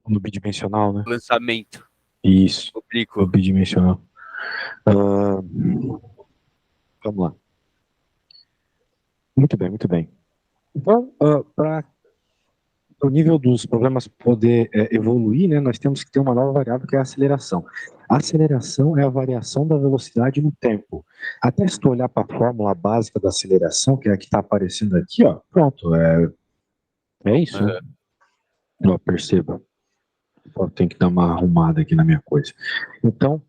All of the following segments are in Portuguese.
No bidimensional, né? Lançamento. Isso, no Oblíquo. bidimensional. Ah, vamos lá. Muito bem, muito bem. Então, para o nível dos problemas poder evoluir, né, nós temos que ter uma nova variável que é a aceleração. A aceleração é a variação da velocidade no tempo. Até se tu olhar para a fórmula básica da aceleração, que é a que está aparecendo aqui, ó, pronto, é isso, né? Aham. Ó, perceba. Ó, tem que dar uma arrumada aqui na minha coisa. Então,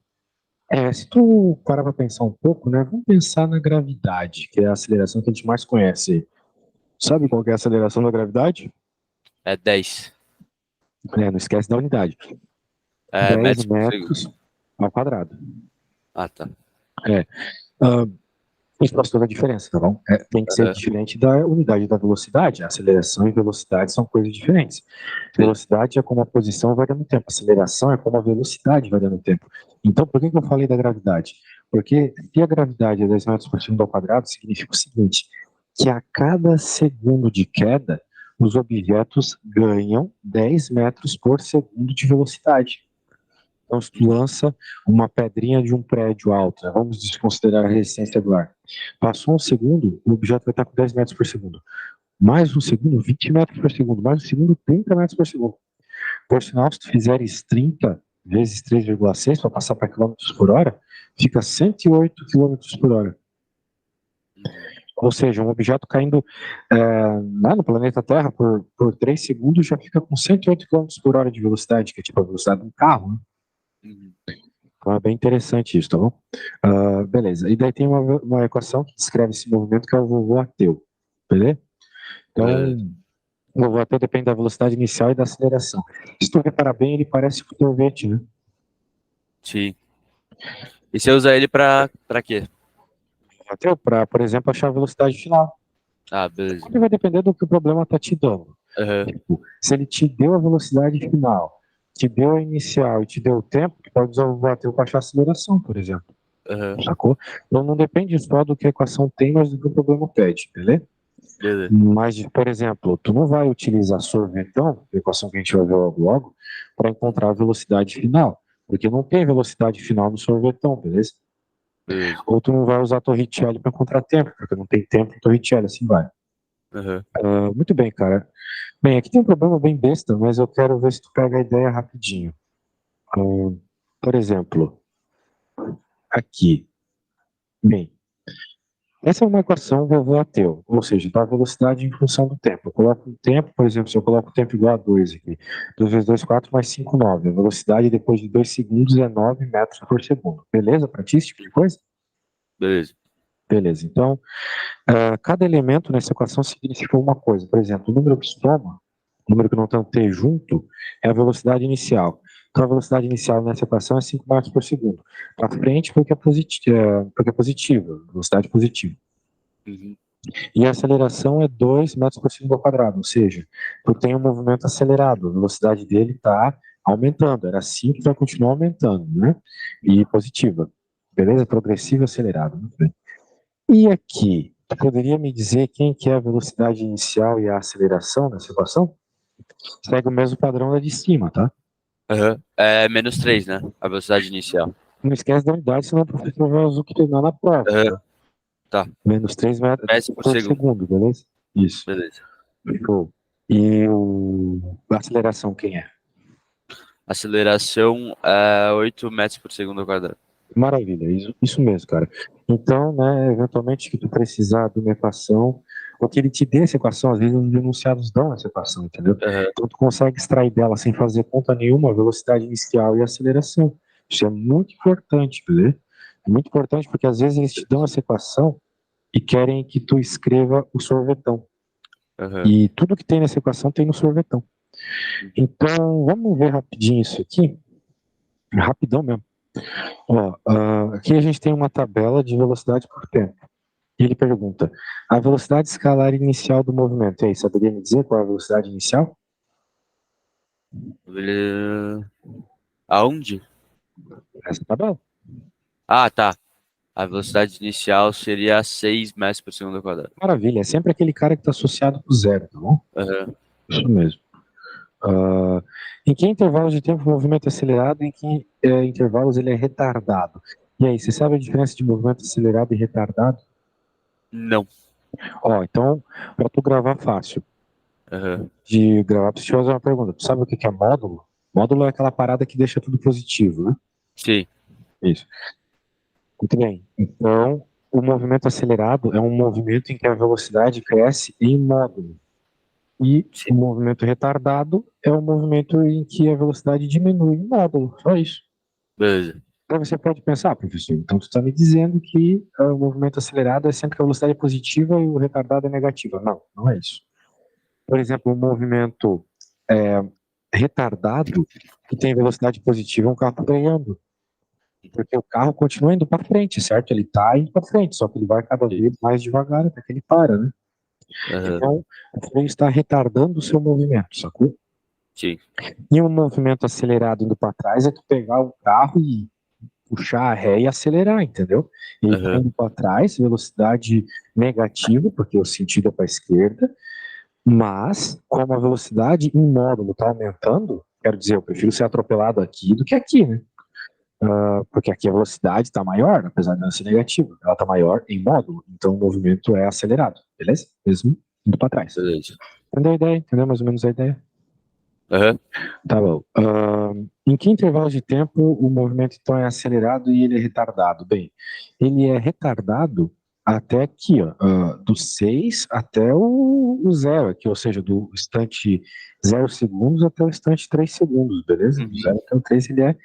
se tu parar para pensar um pouco, né, vamos pensar na gravidade, que é a aceleração que a gente mais conhece. Sabe qual que é a aceleração da gravidade? É 10. Não esquece da unidade. É 10 metros por segundo. metros ao quadrado. Ah, tá. É. ah, isso faz toda a diferença, tá bom? Tem que ser Aham. diferente da unidade da velocidade. Aceleração e velocidade são coisas diferentes. Sim. Velocidade é como a posição varia no tempo. Aceleração é como a velocidade varia no tempo. Então, por que que eu falei da gravidade? Porque se a gravidade é 10 metros por segundo ao quadrado, significa o seguinte, que a cada segundo de queda, os objetos ganham 10 metros por segundo de velocidade. Então, se tu lança uma pedrinha de um prédio alto, né, vamos desconsiderar a resistência do ar. Passou um segundo, o objeto vai estar com 10 metros por segundo. Mais um segundo, 20 metros por segundo. Mais um segundo, 30 metros por segundo. Por sinal, se tu fizeres 30 vezes 3,6 para passar para quilômetros por hora, fica 108 quilômetros por hora. Uhum. Ou seja, um objeto caindo no planeta Terra por 3 segundos já fica com 108 quilômetros por hora de velocidade, que é tipo a velocidade de um carro, né? Uhum. Então é bem interessante isso, tá bom? Beleza. E daí tem uma equação que descreve esse movimento que é o vovô ateu, beleza? Beleza. Então, o vovô ateu depende da velocidade inicial e da aceleração. Se tu reparar bem, ele parece um sorvete, né? Sim. E você usa ele pra quê? Ateu para, por exemplo, achar a velocidade final. Ah, beleza. Sempre vai depender do que o problema está te dando. Aham. Tipo, se ele te deu a velocidade final, te deu a inicial e te deu o tempo, tu pode usar o vovô ateu para achar a aceleração, por exemplo. Aham. Sacou? Então não depende só do que a equação tem, mas do que o problema pede, beleza? Beleza. Mas, por exemplo, tu não vai utilizar sorvetão, a equação que a gente vai ver logo logo, para encontrar a velocidade final, porque não tem velocidade final no sorvetão, beleza? Beleza. Ou tu não vai usar Torricelli para encontrar tempo, porque não tem tempo em Torricelli, assim vai. Aham. Muito bem, cara. Bem, aqui tem um problema bem besta, mas eu quero ver se tu pega a ideia rapidinho. Por exemplo, aqui. Bem, essa é uma equação vovô ateu, ou seja, dá velocidade em função do tempo. Eu coloco o tempo, por exemplo, se eu coloco o tempo igual a 2 aqui, 2 vezes 2, 4, mais 5, 9. A velocidade depois de 2 segundos é 9 metros por segundo. Beleza para ti, esse tipo de coisa? Beleza. Beleza. Então, cada elemento nessa equação significa uma coisa. Por exemplo, o número que soma, o número que não tem um t junto, é a velocidade inicial. Então, a velocidade inicial nessa equação é 5 metros por segundo. Para frente, porque é positiva, velocidade positiva. Uhum. E a aceleração é 2 metros por segundo ao quadrado, ou seja, tu tem um movimento acelerado, a velocidade dele está aumentando, era 5, vai continuar aumentando, né? E positiva, beleza? Progressiva e acelerada, muito bem. E aqui, tu poderia me dizer quem que é a velocidade inicial e a aceleração nessa equação? Segue o mesmo padrão da de cima, tá? Aham. É menos 3, né? A velocidade inicial. Não esquece da unidade, senão o professor vai azucrinar na prova, Aham. tá? Tá. Menos 3 metros Metros por por segundo. segundo, beleza? Isso. Beleza. Show. E a aceleração quem é? Aceleração é 8 metros por segundo ao quadrado. Maravilha, isso mesmo, cara. Então, né, eventualmente que tu precisar de uma equação, ou que ele te dê essa equação, às vezes os enunciados dão essa equação, entendeu? Aham. Então tu consegue extrair dela sem fazer conta nenhuma a velocidade inicial e a aceleração. Isso é muito importante, beleza? É muito importante porque às vezes eles te dão essa equação e querem que tu escreva o sorvetão. Aham. E tudo que tem nessa equação tem no sorvetão. Uhum. Então, vamos ver rapidinho isso aqui. Rapidão mesmo. Ó, aqui a gente tem uma tabela de velocidade por tempo. E ele pergunta: a velocidade escalar inicial do movimento. E aí, saberia me dizer qual é a velocidade inicial? Beleza. Aonde? Essa tabela. Ah, tá. A velocidade inicial seria 6 metros por segundo ao quadrado. Maravilha, é sempre aquele cara que está associado com zero, tá bom? Aham. Isso mesmo. Em que intervalos de tempo o movimento é acelerado e em que intervalos ele é retardado? E aí, você sabe a diferença de movimento acelerado e retardado? Não. Ó, então, para tu gravar fácil, Aham. de gravar, preciso te fazer uma pergunta. Tu sabe o que é módulo? Módulo é aquela parada que deixa tudo positivo, né? Sim. Isso. Muito bem. Então, o movimento acelerado é um movimento em que a velocidade cresce em módulo. E Sim. o movimento retardado é um movimento em que a velocidade diminui em módulo. Só isso. Beleza. Então você pode pensar, professor, então tu está me dizendo que o movimento acelerado é sempre que a velocidade é positiva e o retardado é negativa. Não, não é isso. Por exemplo, o movimento é, retardado, que tem velocidade positiva, é um carro freando. Porque o carro continua indo para frente, certo? Ele está indo para frente, só que ele vai cada Sim. vez mais devagar até que ele para, né? Aham. Então, o freio está retardando o seu movimento, sacou? Sim. E um movimento acelerado indo para trás é tu pegar o carro e puxar a ré e acelerar, entendeu? E aí tá Aham. indo para trás, velocidade negativa, porque o sentido é para a esquerda, mas como a velocidade em módulo está aumentando, quero dizer, eu prefiro ser atropelado aqui do que aqui, né? Porque aqui a velocidade está maior, apesar de não ser negativa. Ela está maior em módulo, então o movimento é acelerado, beleza? Mesmo indo para trás. Beleza. Entendeu a ideia? Entendeu mais ou menos a ideia? Aham. Tá bom. Em que intervalo de tempo o movimento então é acelerado e ele é retardado? Bem, ele é retardado até aqui, ó, do 6 até o 0 aqui, ou seja, do instante 0 segundos até o instante 3 segundos, beleza? Do Uhum. 0 até o 3 ele é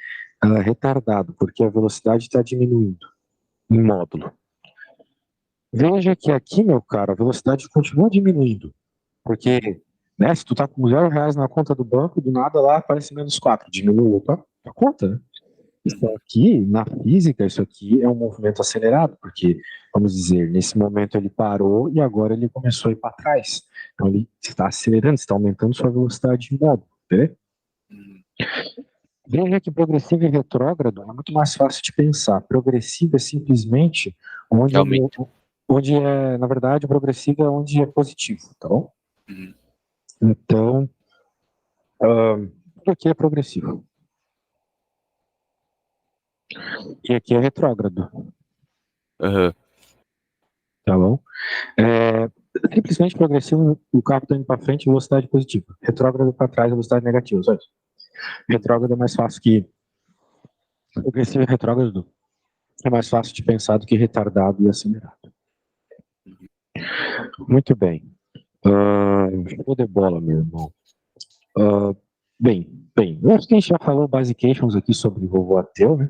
retardado, porque a velocidade está diminuindo em módulo. Veja que aqui, meu caro, a velocidade continua diminuindo, porque né, se tu tá com R$ 0 na conta do banco, do nada lá aparece -4, diminuiu a conta, né? Isso Uhum. aqui, na física, isso aqui é um movimento acelerado, porque, vamos dizer, nesse momento ele parou e agora ele começou a ir para trás. Então ele está acelerando, está aumentando sua velocidade de modo, né? Uhum. Veja que progressivo e retrógrado é muito mais fácil de pensar. Progressivo é simplesmente onde, Realmente. onde é, na verdade, o progressivo é onde é positivo, tá bom? Uhum. Então, tudo aqui é progressivo. E aqui é retrógrado, Aham. tá bom? É, simplesmente progressivo, o carro está indo para frente, velocidade positiva. Retrógrado para trás, velocidade negativa, só isso. Retrógrado é mais fácil que. Progressivo e retrógrado é mais fácil de pensar do que retardado e acelerado. Uhum. Muito bem. Show de bola, meu irmão. Bem, eu acho que a gente já falou basications aqui sobre o vovô ateu, né?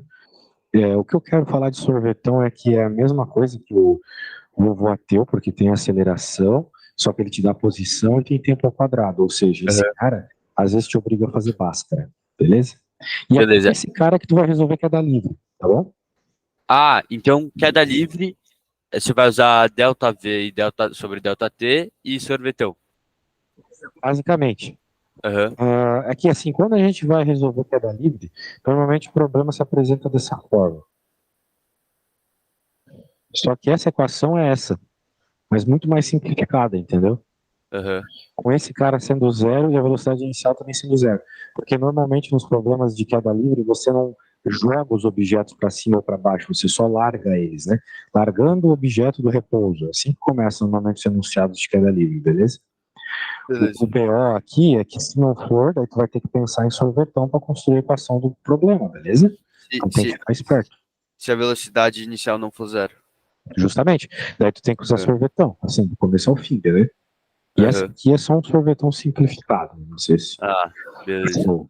O que eu quero falar de sorvetão é que é a mesma coisa que o vovô ateu, porque tem aceleração, só que ele te dá posição e tem tempo ao quadrado. Ou seja, esse Aham. cara às vezes te obriga a fazer Bhaskara, beleza? E é com Beleza. esse cara que tu vai resolver queda livre, tá bom? Ah, então queda livre, você vai usar delta V e delta sobre delta T e sorvetão. Basicamente. Aham. É que assim, quando a gente vai resolver queda livre, normalmente o problema se apresenta dessa forma. Só que essa equação é essa, mas muito mais simplificada, entendeu? Aham. Com esse cara sendo zero e a velocidade inicial também sendo zero. Porque normalmente nos problemas de queda livre você não joga os objetos para cima ou para baixo, você só larga eles, né? Largando o objeto do repouso. Assim que começam normalmente os enunciados de queda livre, beleza? O Beleza. BO aqui é que se não for, daí tu vai ter que pensar em sorvetão para construir a equação do problema, beleza? Se, Então tem que se, ficar esperto. se a velocidade inicial não for zero. Justamente. Daí tu tem que usar Aham. sorvetão, assim, do começo ao fim, beleza? E essa Aham. aqui é só um sorvetão simplificado, não sei se Ah, beleza. show.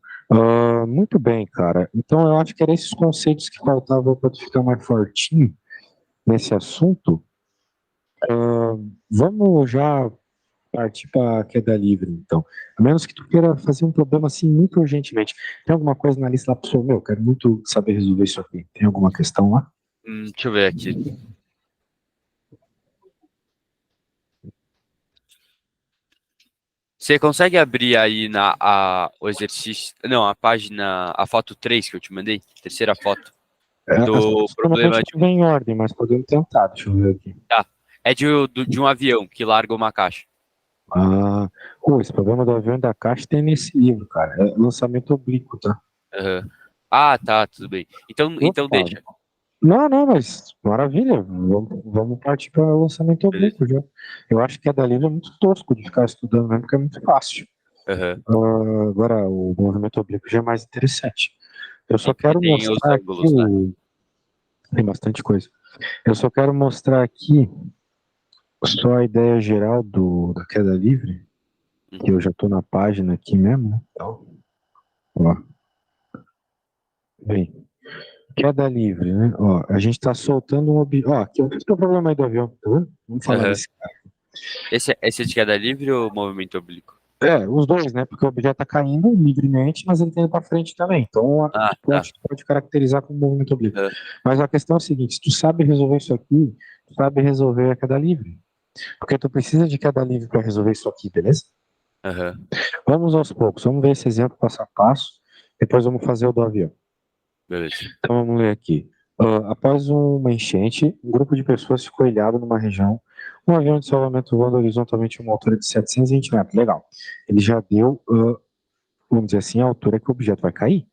Muito bem, cara. Então eu acho que eram esses conceitos que faltavam para tu ficar mais fortinho nesse assunto. Vamos já partir para queda livre, então. A menos que tu queira fazer um problema assim muito urgentemente. Tem alguma coisa na lista lá pro senhor? Meu, quero muito saber resolver isso aqui. Tem alguma questão lá? Deixa eu ver aqui. Você consegue abrir aí o exercício, não, a página, a foto 3 que eu te mandei, terceira foto, As do fotos problema normalmente de não vêm em ordem, mas podemos tentar. Deixa eu ver aqui. tá, é de um avião que larga uma caixa. Ah, esse problema do avião e da caixa tem nesse livro, cara. É lançamento oblíquo, tá? Aham. Ah, tá, tudo bem. Então Opa. deixa. Não, não, mas maravilha. Vamos partir para o lançamento Beleza. oblíquo já. Eu acho que a da livro é muito tosco de ficar estudando mesmo, porque é muito fácil. Aham. Agora, o movimento oblíquo já é mais interessante. Eu É só porque quero tem os mostrar aqui ângulos, né? Tem bastante coisa. Eu só quero mostrar aqui só a ideia geral da queda livre, que eu Uhum. já estou na página aqui mesmo, né? Então, ó, bem, queda livre, né? Ó, a gente está soltando um objeto. Ó, aqui, esse que é o problema aí do avião, tá vendo? Vamos falar Aham. desse cara. Esse é de queda livre ou movimento oblíquo? Os dois, né? Porque o objeto está caindo livremente, mas ele está indo para frente também. Então, Ah, tá. pode caracterizar como movimento oblíquo. Aham. Mas a questão é a seguinte: se tu sabe resolver isso aqui, tu sabe resolver a queda livre. Porque tu precisa de queda livre para resolver isso aqui, beleza? Aham. Vamos aos poucos, vamos ver esse exemplo passo a passo, depois vamos fazer o do avião. Beleza. Então vamos ler aqui. Após uma enchente, um grupo de pessoas ficou ilhado numa região, um avião de salvamento voando horizontalmente a uma altura de 720 metros. Legal. Ele já deu, vamos dizer assim, a altura que o objeto vai cair.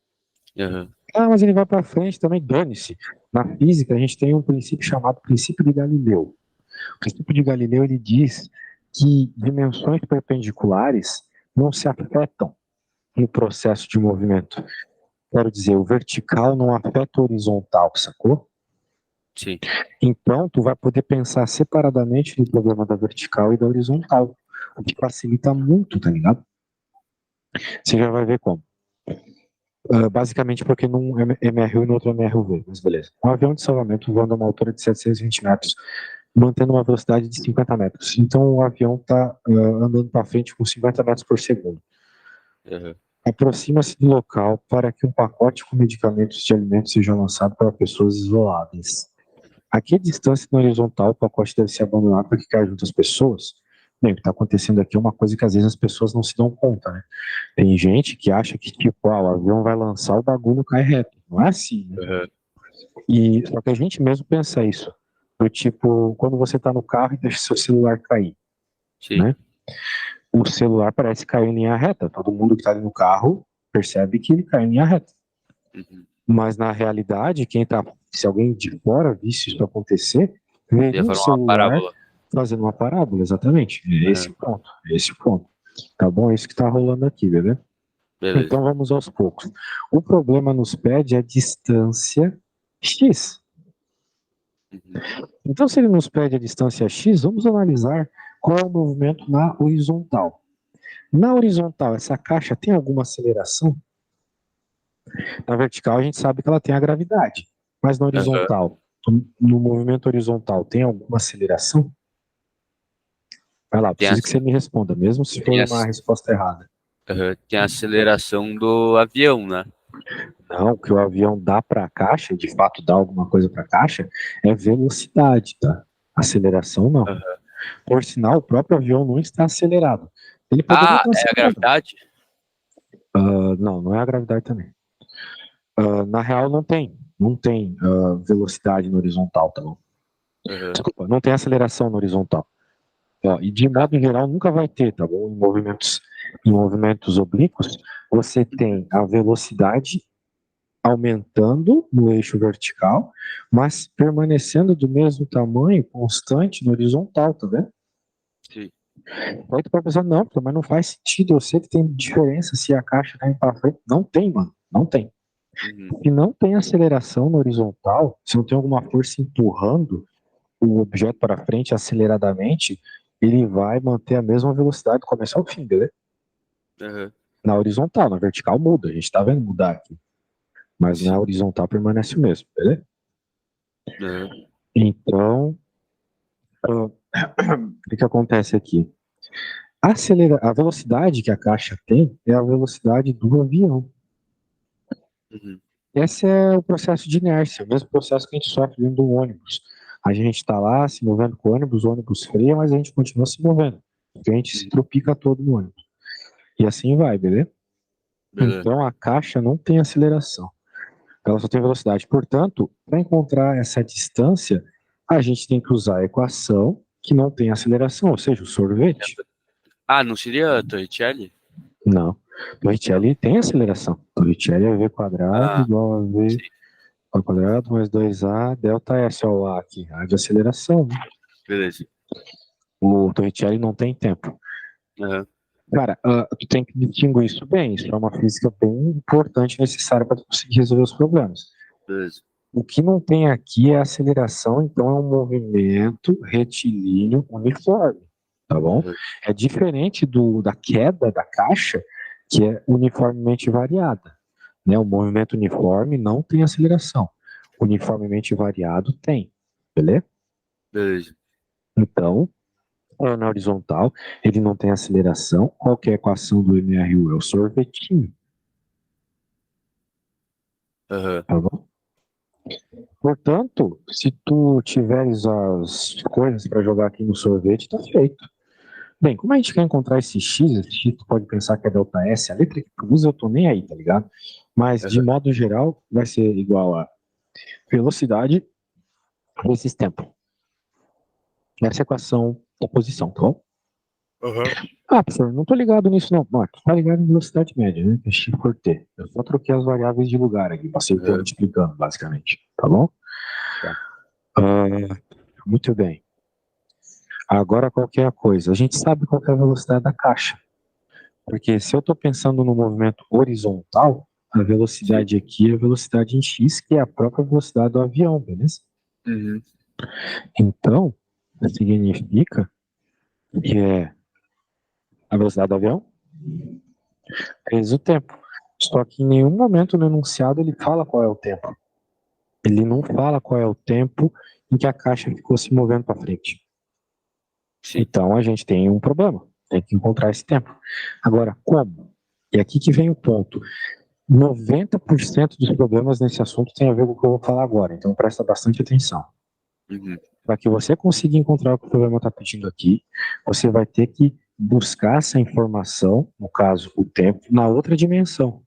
Aham. Ah, mas ele vai para frente também, dane-se. Na física, a gente tem um princípio chamado princípio de Galileu. O princípio de Galileu ele diz que dimensões perpendiculares não se afetam no processo de movimento. Quero dizer, o vertical não afeta o horizontal, sacou? Sim. Então, tu vai poder pensar separadamente no problema da vertical e da horizontal, o que facilita muito, tá ligado? Você já vai ver como. Basicamente porque num é MRU e no outro é MRUV, mas beleza. Um avião de salvamento voando a uma altura de 720 metros, mantendo uma velocidade de 50 metros. Então, o avião está andando para frente com 50 metros por segundo. Aham. Aproxima-se do local para que um pacote com medicamentos de alimentos seja lançado para pessoas isoladas. A que distância na horizontal o pacote deve ser abandonado para que caia junto às pessoas? Bem, o que está acontecendo aqui é uma coisa que às vezes as pessoas não se dão conta, né? Tem gente que acha que, tipo, o avião vai lançar, o bagulho cai reto. Não é assim, né? Aham. E só que a gente mesmo pensa isso. Do tipo, quando você está no carro e deixa seu celular cair, Sim. né? O celular parece cair em linha reta. Todo mundo que está ali no carro percebe que ele cai em linha reta. Uhum. Mas na realidade, se alguém de fora visse isso acontecer, Ia veria um formar uma celular parábola. fazendo uma parábola, exatamente. É esse Aham. o ponto, é esse o ponto. Tá bom? É isso que está rolando aqui, beleza? Beleza. Então vamos aos poucos. O problema nos pede a distância x. Uhum. Então, se ele nos pede a distância x, vamos analisar qual é o movimento na horizontal. Na horizontal, essa caixa tem alguma aceleração? Na vertical, a gente sabe que ela tem a gravidade. Mas na Aham. horizontal, no movimento horizontal, tem alguma aceleração? Vai lá, Tem, preciso que você me responda, mesmo se tem, for uma resposta errada. tem a aceleração do avião, né? Não, o que o avião dá para a caixa, de fato dá alguma coisa para a caixa, é velocidade, tá? Aceleração não. Aham. Por sinal, o próprio avião não está acelerado. Ele poderia Ah, estar é a acelerado. gravidade? Não, não é a gravidade também. Na real, não tem velocidade no horizontal, tá bom? Aham. Desculpa, não tem aceleração no horizontal. Ó, e de modo geral nunca vai ter, tá bom? Em movimentos oblíquos, você tem a velocidade aumentando no eixo vertical, mas permanecendo do mesmo tamanho, constante no horizontal, tá vendo? Sim. Aí tu pode pensar, não, pô, mas não faz sentido, eu sei que tem diferença se a caixa tá indo pra frente. Não tem, mano, não tem. Uhum. Se não tem aceleração no horizontal, se não tem alguma força empurrando o objeto para frente aceleradamente, ele vai manter a mesma velocidade do começo ao fim, beleza? Aham. Na horizontal, na vertical muda, a gente tá vendo mudar aqui. Mas na Sim. horizontal permanece o mesmo, beleza? Aham. Então, o que acontece aqui? A velocidade que a caixa tem é a velocidade do avião. Uhum. Esse é o processo de inércia, o mesmo processo que a gente sofre dentro do ônibus. A gente está lá se movendo com o ônibus freia, mas a gente continua se movendo, porque a gente se Uhum. tropica todo no ônibus. E assim vai, beleza? Beleza. Então a caixa não tem aceleração, ela só tem velocidade. Portanto, para encontrar essa distância, a gente tem que usar a equação que não tem aceleração, ou seja, o sorvete. Ah, não seria Torricelli? Não. Torricelli tem aceleração. Torricelli é V quadrado Ah, igual a V sim, ao quadrado mais 2A delta S ao A aqui. A de aceleração, né? beleza. O Torricelli não tem tempo. Aham, Cara, tu tem que distinguir isso bem. Isso é uma física bem importante e necessária para tu conseguir resolver os problemas. beleza. O que não tem aqui é aceleração, então é um movimento retilíneo uniforme, tá bom? Aham, É diferente da queda da caixa, que é uniformemente variada, né? O movimento uniforme não tem aceleração, uniformemente variado tem, beleza? beleza. Então, na horizontal, ele não tem aceleração, qualquer equação do MRU é o sorvetinho, Aham, tá bom? Portanto, se tu tiveres as coisas para jogar aqui no sorvete, tá feito. Bem, como a gente quer encontrar esse X tu pode pensar que é delta S, a letra que tu usa eu tô nem aí, tá ligado? Mas, de aham, modo geral, vai ser igual a velocidade vezes tempo. Essa é a equação da posição, tá bom? aham. Ah, professor, não tô ligado nisso não. Ah, tu tá ligado em velocidade média, né? Que é X por T. Eu só troquei as variáveis de lugar aqui, passei o tempo Aham, multiplicando, basicamente, tá bom? tá. Ah, muito bem. Agora, qualquer coisa. A gente sabe qual é a velocidade da caixa. Porque se eu estou pensando no movimento horizontal, a Sim. velocidade aqui é a velocidade em x, que é a própria velocidade do avião, beleza? Uhum. Então, significa que é a velocidade do avião vezes o tempo. Só que em nenhum momento no enunciado ele fala qual é o tempo. Ele não fala qual é o tempo em que a caixa ficou se movendo para frente. Sim. Então a gente tem um problema. Tem que encontrar esse tempo. Agora, como? E aqui que vem o ponto. 90% dos problemas nesse assunto tem a ver com o que eu vou falar agora, então presta bastante atenção. Uhum. Para que você consiga encontrar o que o problema está pedindo aqui, você vai ter que buscar essa informação, no caso, o tempo, na outra dimensão.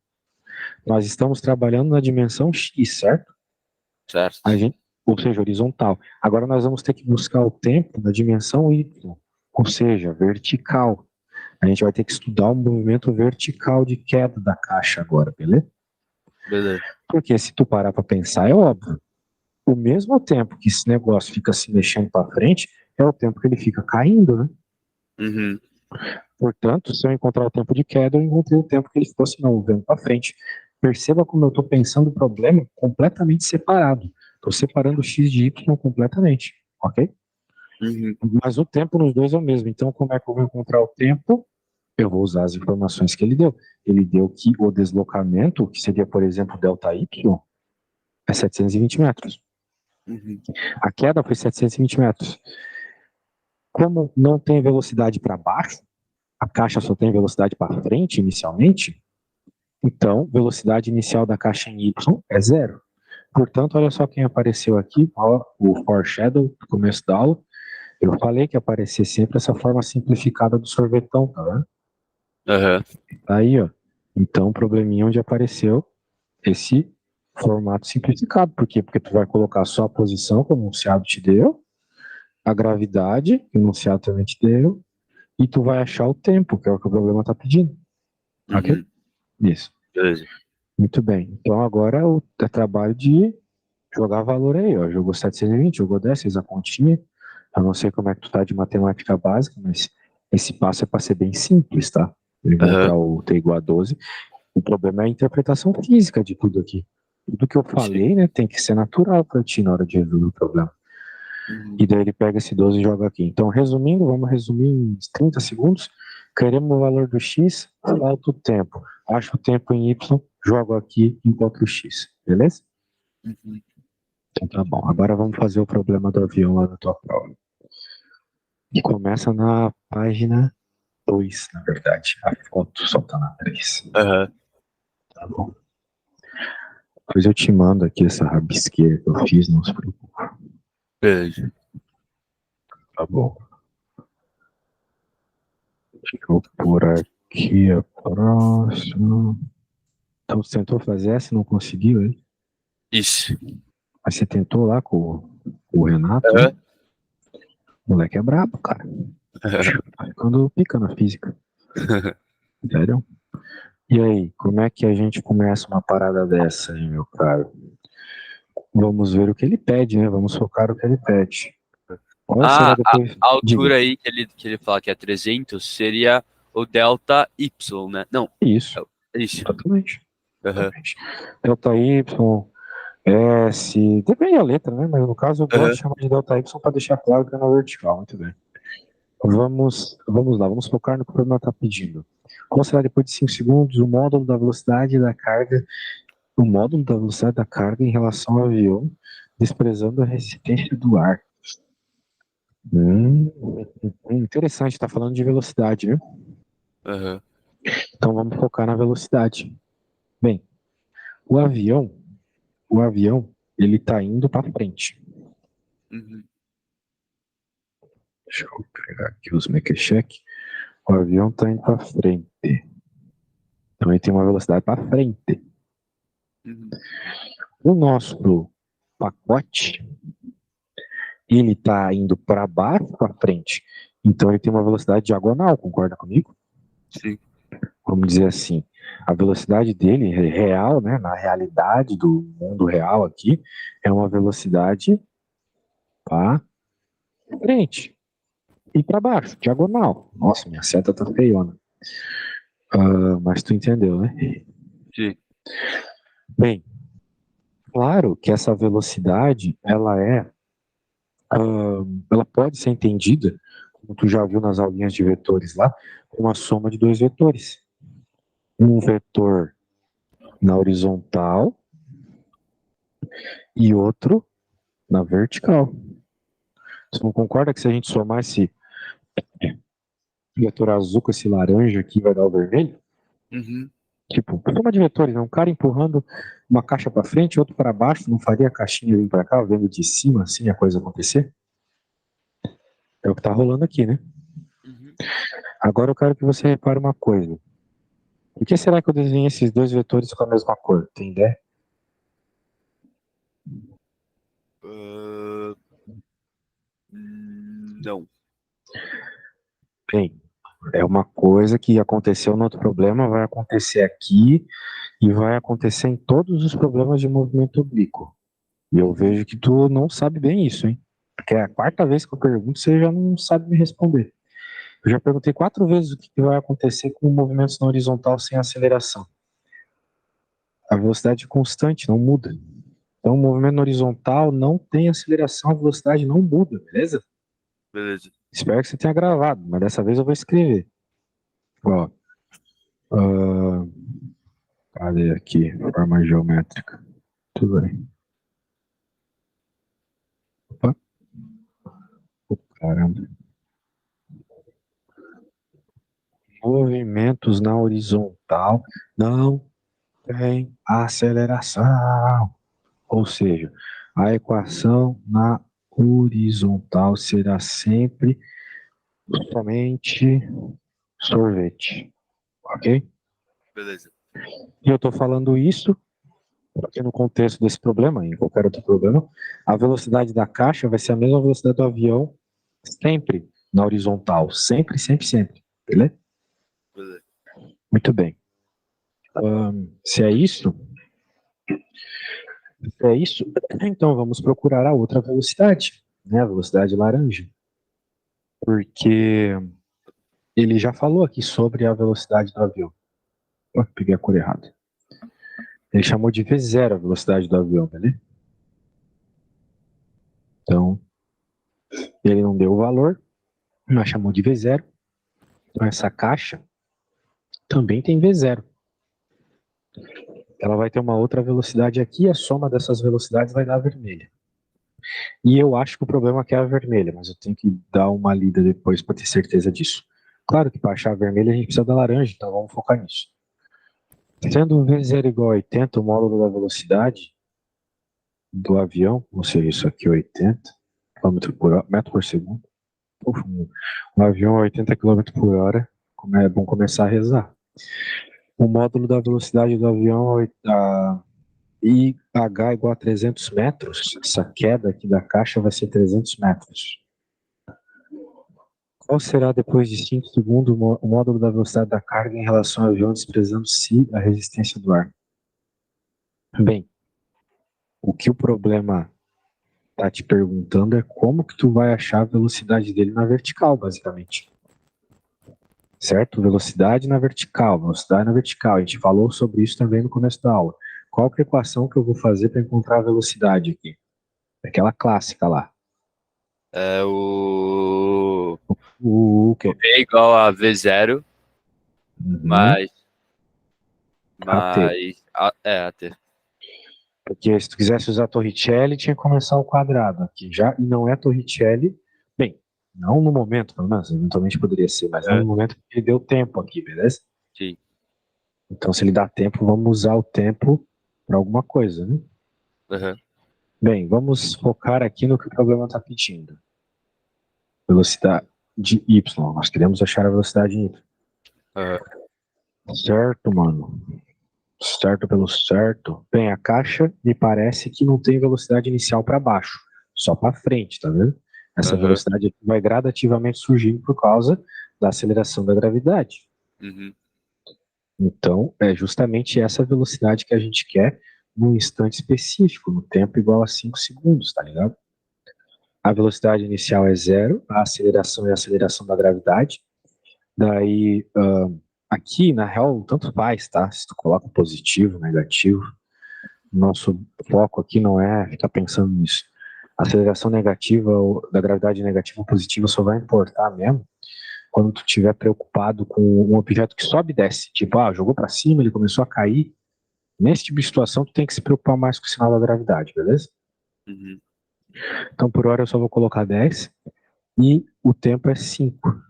Nós estamos trabalhando na dimensão X, certo? Certo. A gente, ou seja, horizontal. Agora nós vamos ter que buscar o tempo na dimensão Y, ou seja, vertical. A gente vai ter que estudar o movimento vertical de queda da caixa agora, beleza? Beleza. Porque se tu parar para pensar, é óbvio. O mesmo tempo que esse negócio fica se mexendo para frente, é o tempo que ele fica caindo, né? Uhum. Portanto, se eu encontrar o tempo de queda, eu encontrei o tempo que ele ficou se movendo para frente. Perceba como eu estou pensando o problema completamente separado. Estou separando o x de y completamente, ok? Uhum. Mas o tempo nos dois é o mesmo. Então, como é que eu vou encontrar o tempo? Eu vou usar as informações que ele deu. Ele deu que o deslocamento, que seria, por exemplo, delta y, é 720 metros. Uhum. A queda foi 720 metros. Como não tem velocidade para baixo, a caixa só tem velocidade para frente inicialmente, então velocidade inicial da caixa em Y é zero. Portanto, olha só quem apareceu aqui, ó, o foreshadow do começo da aula. Eu falei que aparecia sempre essa forma simplificada do sorvetão, tá vendo? Aham. Aí, ó. Então, o probleminha onde apareceu esse formato simplificado. Por quê? Porque tu vai colocar só a posição que o enunciado te deu, a gravidade, que o enunciado também te deu, e tu vai achar o tempo, que é o que o problema está pedindo. Ok? Uhum. Isso. Beleza. Muito bem. Então agora é trabalho de jogar valor aí, ó. Jogou 720, jogou 10, fez a continha. Eu não sei como é que tu tá de matemática básica, mas esse passo é para ser bem simples, tá? Aham. Encontrar o t igual a 12. O problema é a interpretação física de tudo aqui. Tudo que eu Sim. falei, né, tem que ser natural para ti na hora de resolver o problema. Uhum. E daí ele pega esse 12 e joga aqui. Então, resumindo, vamos resumir em 30 segundos. Queremos o valor do x, falta o tempo. Acho o tempo em y, jogo aqui, encontro o x. Beleza? Uhum. Então tá bom. Agora vamos fazer o problema do avião lá na tua prova. E começa na página 2, na verdade. A foto só tá na 3. Aham. Tá bom? Depois eu te mando aqui essa rabisqueira que eu fiz, não se preocupe. Beleza. Tá bom. Deixa eu pôr aqui a próxima. Então você tentou fazer essa e não conseguiu, hein? Isso. Mas você tentou lá com o Renato, né? Aham. O moleque é brabo, cara. Quando pica na física. Sério? E aí, como é que a gente começa uma parada dessa, hein, meu caro? Vamos ver o que ele pede, né? Vamos focar o que ele pede. Qual será A depois? Diga. altura aí que ele fala que é 300 seria o delta Y, né? Não, Isso, é isso. exatamente. Aham, Exatamente. Delta Y, S, depende da letra, né? Mas no caso eu gosto aham, de chamar de delta Y para deixar claro que é na vertical. Muito bem. Vamos lá, vamos focar no que o problema está pedindo. Qual será depois de 5 segundos o módulo da velocidade da carga, o módulo da velocidade da carga em relação ao avião, desprezando a resistência do ar? Hum, interessante, está falando de velocidade, viu? aham. Então vamos focar na velocidade. Bem, o avião, o avião, ele está indo para frente. Uhum, Deixa eu pegar aqui os mequecheque. O avião está indo para frente. Então ele tem uma velocidade para frente. uhum, O nosso pacote, ele está indo para baixo, para frente. Então ele tem uma velocidade diagonal, concorda comigo? sim. Vamos dizer assim, a velocidade dele, real, né, na realidade do mundo real aqui, é uma velocidade para frente e para baixo, diagonal. Nossa, minha seta tá feiona. Mas tu entendeu, né? Sim. Bem, claro que essa velocidade, ela pode ser entendida, como tu já viu nas aulinhas de vetores lá, como uma soma de dois vetores. Um vetor na horizontal e outro na vertical. Você não concorda que se a gente somar esse vetor azul com esse laranja aqui vai dar o vermelho? Uhum. Tipo, soma de vetores, né? Um cara empurrando uma caixa para frente, outro para baixo, não faria a caixinha vir para cá, vendo de cima assim a coisa acontecer? É o que tá rolando aqui, né? Uhum. Agora eu quero que você repare uma coisa. Por que será que eu desenhei esses dois vetores com a mesma cor? Tem ideia? Ah, não. Bem, é uma coisa que aconteceu no outro problema, vai acontecer aqui e vai acontecer em todos os problemas de movimento oblíquo. E eu Uhum. vejo que tu não sabe bem isso, hein? Porque é a quarta vez que eu pergunto, você já não sabe me responder. Eu já perguntei 4 vezes o que vai acontecer com movimentos na horizontal sem aceleração. A velocidade é constante, não muda. Então, o movimento na horizontal não tem aceleração, a velocidade não muda, beleza? Beleza. Espero que você tenha gravado, mas dessa vez eu vou escrever. Ó, ah, cadê aqui? Forma geométrica. Tudo bem. Opa, caramba. Movimentos na horizontal não tem aceleração. Ou seja, a equação na horizontal será sempre somente sorvete, ok? Beleza. E eu estou falando isso porque no contexto desse problema, em qualquer outro problema, a velocidade da caixa vai ser a mesma velocidade do avião sempre na horizontal, sempre, sempre, sempre, beleza? Beleza. Muito bem. Se é isso, então vamos procurar a outra velocidade, né? A velocidade laranja, porque ele já falou aqui sobre a velocidade do avião. Oh, peguei a cor errada. Ele chamou de V0 a velocidade do avião, né? Então, ele não deu o valor, mas chamou de V0. Então, essa caixa também tem V0. Ela vai ter uma outra velocidade aqui, a soma dessas velocidades vai dar vermelha. E eu acho que o problema aqui é a vermelha, mas eu tenho que dar uma lida depois para ter certeza disso. Claro que para achar a vermelha a gente precisa da laranja, então vamos focar nisso. Sendo V0 igual a 80, o módulo da velocidade do avião, ou seja, isso aqui é 80 km por hora, metro por segundo. Poxa, um avião a 80 km por hora, como é bom começar a rezar. O módulo da velocidade do avião IH igual a 300 metros, essa queda aqui da caixa vai ser 300 metros. Qual será, depois de 5 segundos, o módulo da velocidade da carga em relação ao avião, desprezando-se a resistência do ar? Bem, o que o problema tá te perguntando é como que tu vai achar a velocidade dele na vertical, basicamente. Certo? Velocidade na vertical, velocidade na vertical. A gente falou sobre isso também no começo da aula. Qual que é a equação que eu vou fazer para encontrar a velocidade aqui? Aquela clássica lá. É o O quê? V igual a V0 Uhum. mais, AT. AT. Porque se tu quisesse usar Torricelli, tinha que começar ao quadrado aqui já, e não é Torricelli. Bem, não no momento, pelo menos, eventualmente poderia ser, mas não no momento que ele deu tempo aqui, beleza? Sim. Então, se ele dá tempo, vamos usar o tempo para alguma coisa, né? Uhum. Bem, vamos focar aqui no que o problema está pedindo. Velocidade de Y. Nós queremos achar a velocidade em Y. Uhum. Certo, mano. Certo pelo certo. Bem, a caixa me parece que não tem velocidade inicial para baixo, só para frente, tá vendo? Essa Uhum. velocidade aqui vai gradativamente surgindo por causa da aceleração da gravidade. Uhum. Então, é justamente essa velocidade que a gente quer num instante específico, no tempo igual a 5 segundos, tá ligado? A velocidade inicial é zero, a aceleração é a aceleração da gravidade. Daí, aqui, na real, tanto faz, tá? Se tu coloca positivo, negativo, nosso foco aqui não é ficar pensando nisso. A aceleração negativa, da gravidade negativa ou positiva só vai importar mesmo quando tu estiver preocupado com um objeto que sobe e desce. Tipo, jogou para cima, ele começou a cair. Nesse tipo de situação, tu tem que se preocupar mais com o sinal da gravidade, beleza? Uhum. Então, por hora, eu só vou colocar 10 e o tempo é 5.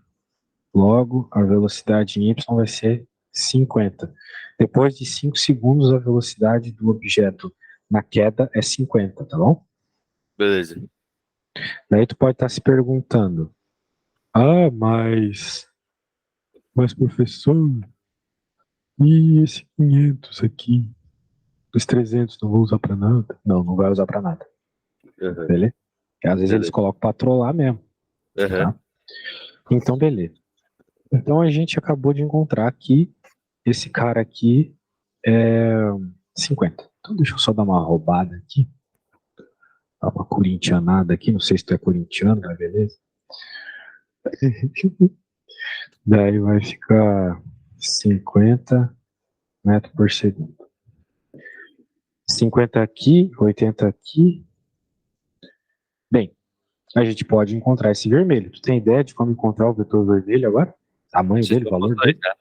Logo, a velocidade em y vai ser 50. Depois de 5 segundos, a velocidade do objeto na queda é 50, tá bom? Beleza. Daí tu pode estar se perguntando, mas professor, e esse 500 aqui? Os 300 não vou usar pra nada? Não, não vai usar pra nada, Uhum. beleza? E às vezes eles Beleza. colocam pra trollar mesmo, Uhum. tá? Então, beleza. Então a gente acabou de encontrar que esse cara aqui é 50. Então deixa eu só dar uma roubada aqui. Dar uma corintianada aqui. Não sei se tu é corintiano, mas beleza. Daí vai ficar 50 metros por segundo. 50 aqui, 80 aqui. Bem, a gente pode encontrar esse vermelho. Tu tem ideia de como encontrar o vetor vermelho agora? Tamanho Se dele, somos valor dois, dele? né?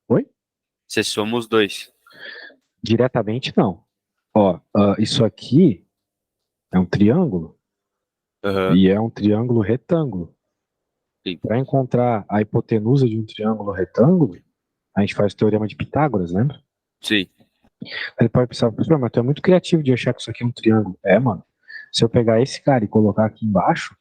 Oi? Se somos dois. Diretamente não. Ó, isso aqui é um triângulo Uhum. e é um triângulo retângulo. Sim. Para encontrar a hipotenusa de um triângulo retângulo, a gente faz o teorema de Pitágoras, lembra? Sim. Ele pode pensar, professor, mas tu é muito criativo de achar que isso aqui é um triângulo. É, mano. Se eu pegar esse cara e colocar aqui embaixo,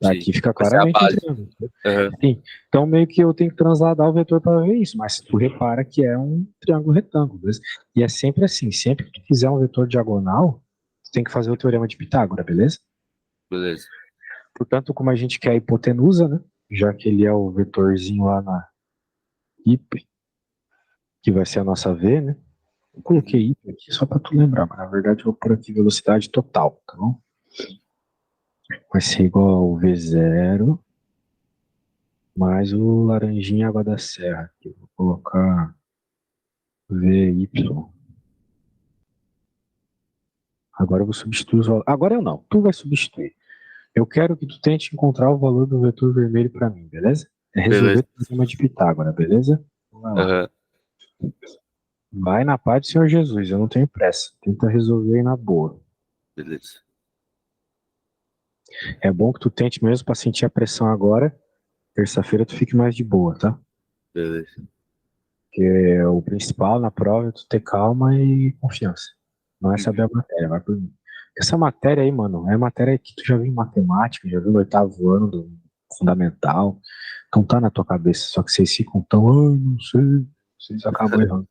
Sim. aqui fica Vai ser a claramente um base. triângulo. Uhum. Sim. Então, meio que eu tenho que transladar o vetor para ver isso, mas tu repara que é um triângulo retângulo. Beleza? E é sempre assim, sempre que tu fizer um vetor diagonal, tu tem que fazer o teorema de Pitágoras, beleza? Beleza. Portanto, como a gente quer a hipotenusa, né? Já que ele é o vetorzinho lá na hipo, que vai ser a nossa V, né? Eu coloquei Uhum. hipo aqui só para tu lembrar, mas na verdade eu vou pôr aqui velocidade total, tá bom? Vai ser igual ao V0 mais o laranjinha água da serra. Aqui. Vou colocar VY. Agora eu vou substituir os valores. Agora eu não, tu vai substituir. Eu quero que tu tente encontrar o valor do vetor vermelho para mim, beleza? É resolver Beleza. o problema de Pitágoras, beleza? Vamos lá. Uhum. Vai na paz do Senhor Jesus, eu não tenho pressa. Tenta resolver aí na boa. Beleza. É bom que tu tente mesmo para sentir a pressão agora. Terça-feira tu fique mais de boa, tá? Beleza. Porque o principal na prova é tu ter calma e confiança. Não é saber Uhum. a matéria, vai por mim. Essa matéria aí, mano, é matéria que tu já viu em matemática, já viu no oitavo ano do fundamental. Então tá na tua cabeça, só que vocês ficam tão, ai, não sei, vocês acabam errando.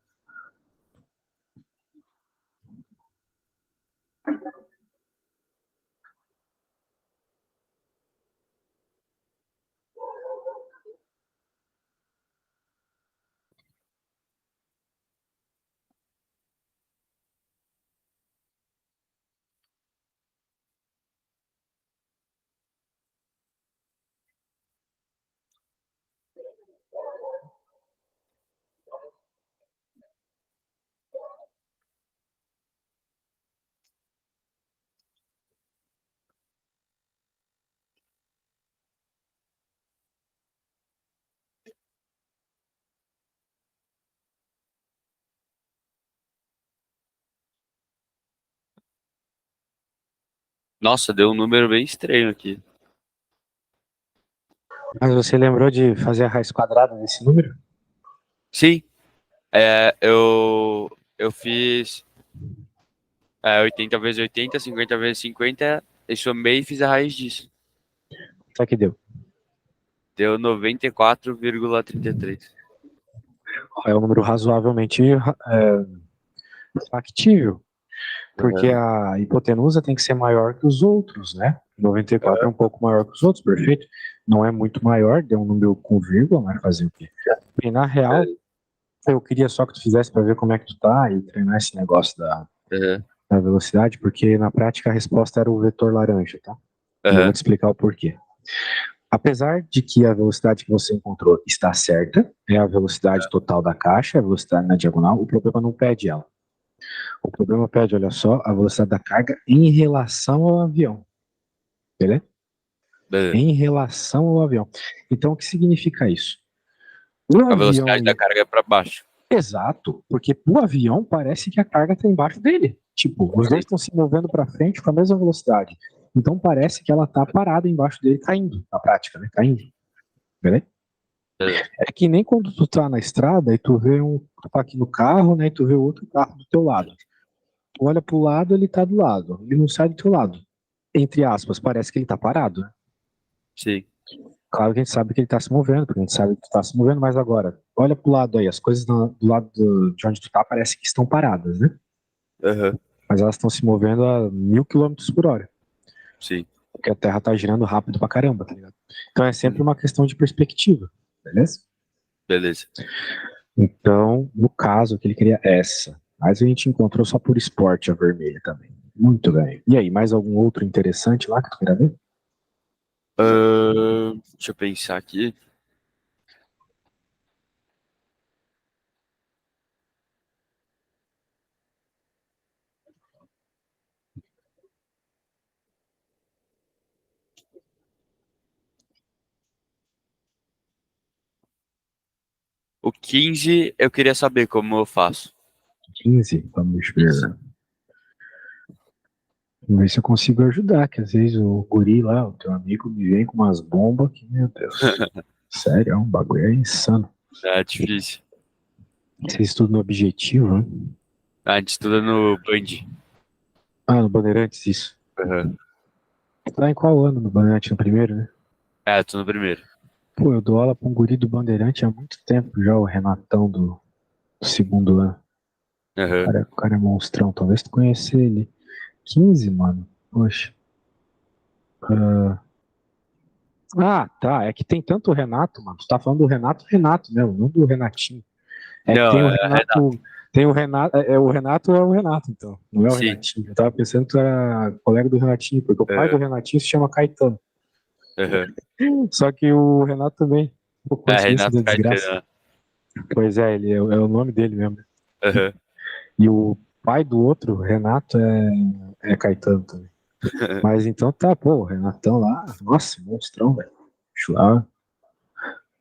Nossa, deu um número bem estranho aqui. Mas você lembrou de fazer a raiz quadrada desse número? Sim, eu fiz 80 vezes 80, 50 vezes 50, e somei e fiz a raiz disso. Só que deu. Deu 94,33. É um número razoavelmente factível, porque Uhum. a hipotenusa tem que ser maior que os outros, né? 94 é um pouco maior que os outros, perfeito? Não é muito maior, deu um número com vírgula, mas fazer o quê? E na real, eu queria só que tu fizesse para ver como é que tu tá e treinar esse negócio Uhum. da velocidade, porque na prática a resposta era o vetor laranja, tá? E eu vou Uhum. te explicar o porquê. Apesar de que a velocidade que você encontrou está certa, é a velocidade total da caixa, a velocidade na diagonal, o problema não pede ela. O problema pede, olha só, a velocidade da carga em relação ao avião, beleza? Beleza. Em relação ao avião. Então, o que significa isso? O A avião, velocidade da carga é para baixo. exato, porque o avião parece que a carga está embaixo dele. Tipo, os dois estão se movendo para frente com a mesma velocidade. Então parece que ela está parada embaixo dele, caindo, na prática, né? Caindo, beleza? Beleza. É que nem quando tu tá na estrada e tu vê tu tá aqui no carro, né, e tu vê outro carro do teu lado. Tu olha pro lado, ele tá do lado, ele não sai do teu lado. Entre aspas, parece que ele tá parado, né? Sim. Claro que a gente sabe que ele tá se movendo, porque a gente sabe que tu tá se movendo, mas agora, olha pro lado aí, as coisas do lado de onde tu tá parece que estão paradas, né? Uhum. Mas elas estão se movendo a 1.000 km/h, Sim. porque a Terra tá girando rápido pra caramba, tá ligado? Então é sempre Uhum. uma questão de perspectiva, beleza? Beleza. Então, no caso, que ele queria essa. Mas a gente encontrou só por esporte a vermelha também. Muito bem. E aí, mais algum outro interessante lá que tu queira ver? Deixa eu pensar aqui. O 15, eu queria saber como eu faço. 15. Vamos Isso. ver. Vamos ver se eu consigo ajudar, que às vezes o guri lá, o teu amigo, me vem com umas bombas que, meu Deus. Sério, é um bagulho é insano. É difícil. Vocês estudam no Objetivo, né? A gente estuda no Band. Ah, no Bandeirantes, isso. Uhum. Tá em qual ano no Bandeirantes? No primeiro, né? É, tô no primeiro. Pô, eu dou aula pra um guri do Bandeirante há muito tempo já, o Renatão do segundo ano. Uhum. O cara é monstrão, talvez tu conheça ele. 15, mano. Poxa. Tá. É que tem tanto o Renato, mano. Tu tá falando do Renato Renato mesmo, não do Renatinho. É que Não, tem o Renato. Renato. Tem o Renato. O Renato é o Renato, então. Não é o Sim. Renatinho. Eu tava pensando que tu era colega do Renatinho, porque o pai do Uhum. Renatinho se chama Caetano. Uhum. Só que o Renato também. Pô, É, coincidência Renato da desgraça. Caetano. Pois é, ele é o nome dele mesmo. Uhum. E o pai do outro, Renato, é Caetano também. Mas então tá, pô, o Renatão lá, nossa, monstrão, velho. Lá,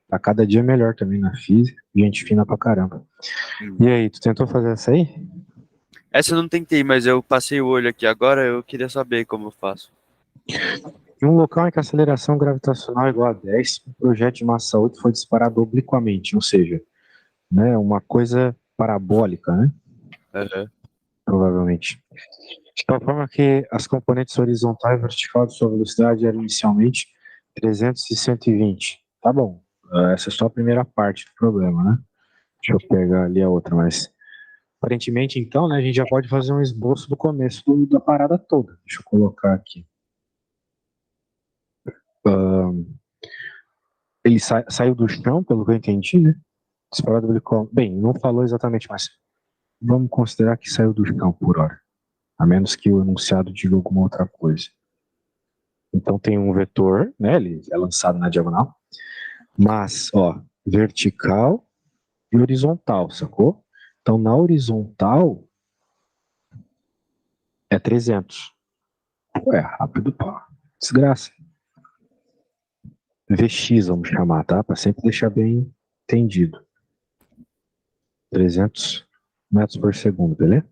tá cada dia melhor também na física, gente fina pra caramba. E aí, tu tentou fazer essa aí? Essa eu não tentei, mas eu passei o olho aqui agora, eu queria saber como eu faço. Em um local em que a aceleração gravitacional é igual a 10, um projeto de massa 8 foi disparado obliquamente, ou seja, né, uma coisa parabólica, né, Uhum. provavelmente. De tal forma que as componentes horizontal e vertical de sua velocidade eram inicialmente 300 e 120. Tá bom, essa é só a primeira parte do problema, né? Deixa eu pegar ali a outra, mas aparentemente então, né, a gente já pode fazer um esboço do começo da parada toda. Deixa eu colocar aqui. Ele saiu do chão, pelo que eu entendi, né? Disparado helicóptero. Bem, não falou exatamente, mas vamos considerar que saiu do chão por hora. A menos que o enunciado diga alguma outra coisa. Então tem um vetor, né? Ele é lançado na diagonal. Mas, ó, vertical e horizontal, sacou? Então na horizontal é 300. Ué, rápido, pá. Desgraça. VX, vamos chamar, tá? Para sempre deixar bem entendido. 300 metros por segundo, beleza?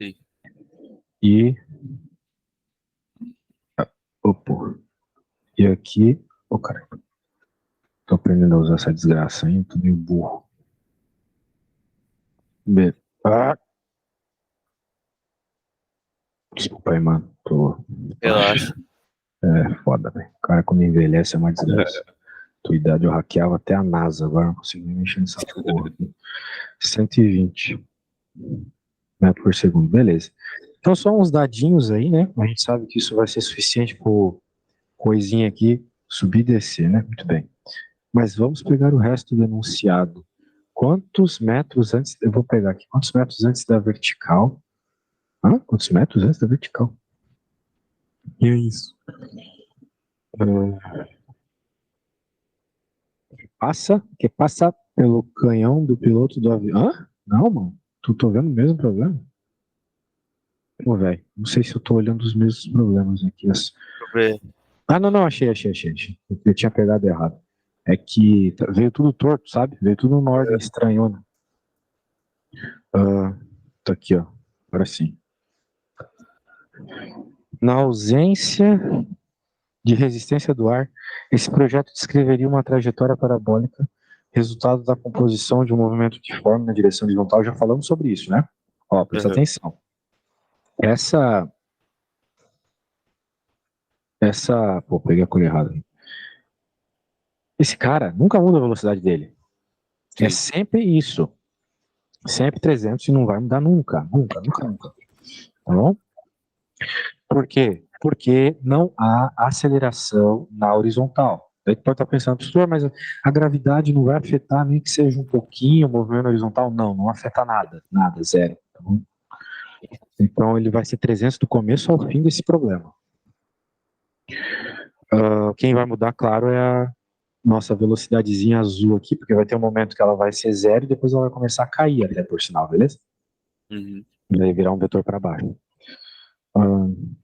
Sim. E aqui. Ô, caramba. Tô aprendendo a usar essa desgraça aí, tô meio burro. Ah! Desculpa aí, mano. Relaxa. É foda, velho. O cara quando envelhece é uma desgraça. Tua idade eu hackeava até a NASA, agora não consigo nem mexer nessa porra aqui. 120 metros por segundo, beleza. Então só uns dadinhos aí, né? A gente sabe que isso vai ser suficiente por coisinha aqui subir e descer, né? Muito bem. Mas vamos pegar o resto do enunciado. Quantos metros antes. Eu vou pegar aqui. Quantos metros antes da vertical? Quantos metros antes da vertical? E é isso. Que passa pelo canhão do piloto do avião. Não, mano. Tu tô vendo o mesmo problema? Pô, velho. Não sei se eu tô olhando os mesmos problemas aqui. Deixa eu ver. Não. Achei. Eu tinha pegado errado. É que veio tudo torto, sabe? Veio tudo numa ordem estranhona. Tá aqui, ó. Agora sim. Na ausência de resistência do ar, esse projeto descreveria uma trajetória parabólica, resultado da composição de um movimento difforme na direção horizontal. Já falamos sobre isso, né? Ó, presta atenção. Pô, peguei a cor errada. Esse cara nunca muda a velocidade dele. Sim. É sempre isso. Sempre 300 e não vai mudar nunca. Nunca. Tá bom? Por quê? Porque não há aceleração na horizontal. Aí tu pode estar pensando, professor, mas a gravidade não vai afetar nem que seja um pouquinho o movimento horizontal? Não afeta nada. Nada, zero. Tá bom? Então ele vai ser 300 do começo ao fim desse problema. Quem vai mudar, claro, é a nossa velocidadezinha azul aqui, porque vai ter um momento que ela vai ser zero e depois ela vai começar a cair até por sinal, beleza? Uhum. Vai virar um vetor para baixo.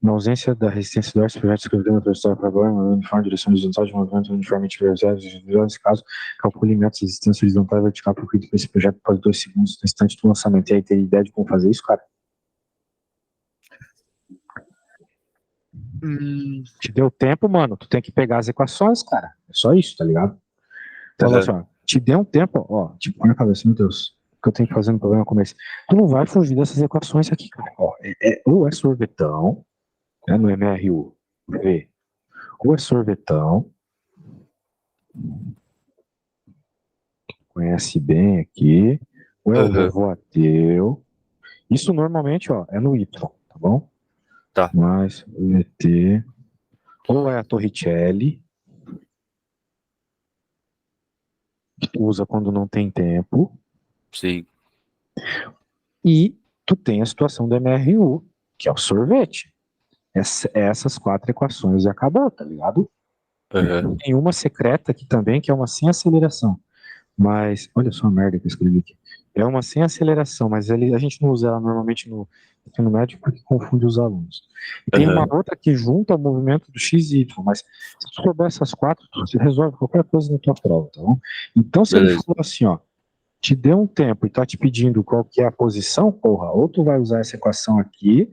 Na ausência da resistência do ar, esse projeto escreveu uma trajetória para agora, uma uniforme direção horizontal de movimento uniformemente vertical. Nesse caso, calcule metros de resistência horizontal e vertical para esse projeto após 2 segundos no instante do lançamento. E aí, tem ideia de como fazer isso, cara? Te deu tempo, mano. Tu tem que pegar as equações, cara. É só isso, tá ligado? Então, assim, ó, te deu um tempo, ó, tipo, põe na cabeça, meu Deus, o que eu tenho que fazer no programa começo. Tu não vai fugir dessas equações aqui, cara. Ó, ou é sorvetão, né, no MRU, V, ou é sorvetão, conhece bem aqui, ou é o vovô ateu. Isso normalmente, ó, é no Y, tá bom? Tá. Mas o ET, ou é a Torricelli, que tu usa quando não tem tempo, Sim. e tu tem a situação do MRU, que é o sorvete. Essas 4 equações e acabou, tá ligado? Tem uma secreta aqui também, que é uma sem aceleração. Mas, olha só a merda que eu escrevi aqui. É uma sem aceleração, mas a gente não usa ela normalmente no ensino médio porque confunde os alunos. E tem uma outra que junta o movimento do X e Y, mas se tu souber essas 4, você resolve qualquer coisa na tua prova, tá bom? Então, se ele falou assim, ó, te deu um tempo e tá te pedindo qual que é a posição, porra, ou tu vai usar essa equação aqui,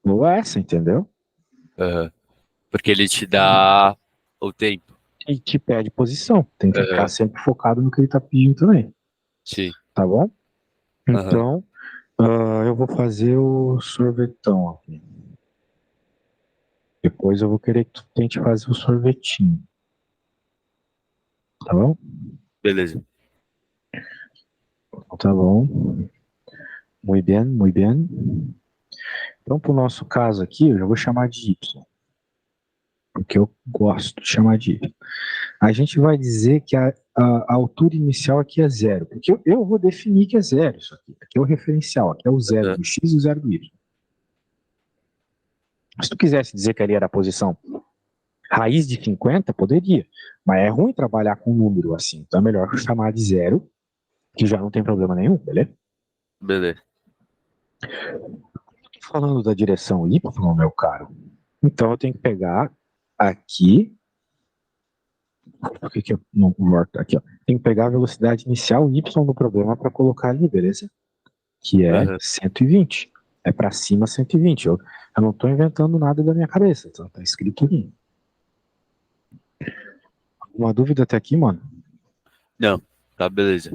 ou essa, entendeu? Porque ele te dá o tempo. E te pede posição. Tem que ficar sempre focado no que ele tá pedindo também. Sim. Tá bom? Então, eu vou fazer o sorvetão aqui. Depois eu vou querer que tu tente fazer o sorvetinho. Tá bom? Beleza. Tá bom. Muito bem, muito bem. Então, pro nosso caso aqui, eu já vou chamar de Y. Porque eu gosto de chamar de Y. A gente vai dizer que a altura inicial aqui é zero. Porque eu vou definir que é zero isso aqui. Aqui é o referencial, aqui é o zero do X e o zero do Y. Se tu quisesse dizer que ali era a posição raiz de 50, poderia. Mas é ruim trabalhar com um número assim. Então é melhor chamar de zero, que já não tem problema nenhum, beleza? Beleza. Falando da direção Y, meu caro, então eu tenho que pegar aqui. Por que eu não volto aqui, ó? Tenho que pegar a velocidade inicial Y do problema para colocar ali, beleza? Que é 120. É para cima 120. Eu não estou inventando nada da minha cabeça, então tá escrito aqui. Uma dúvida até aqui, mano. Não, tá, beleza.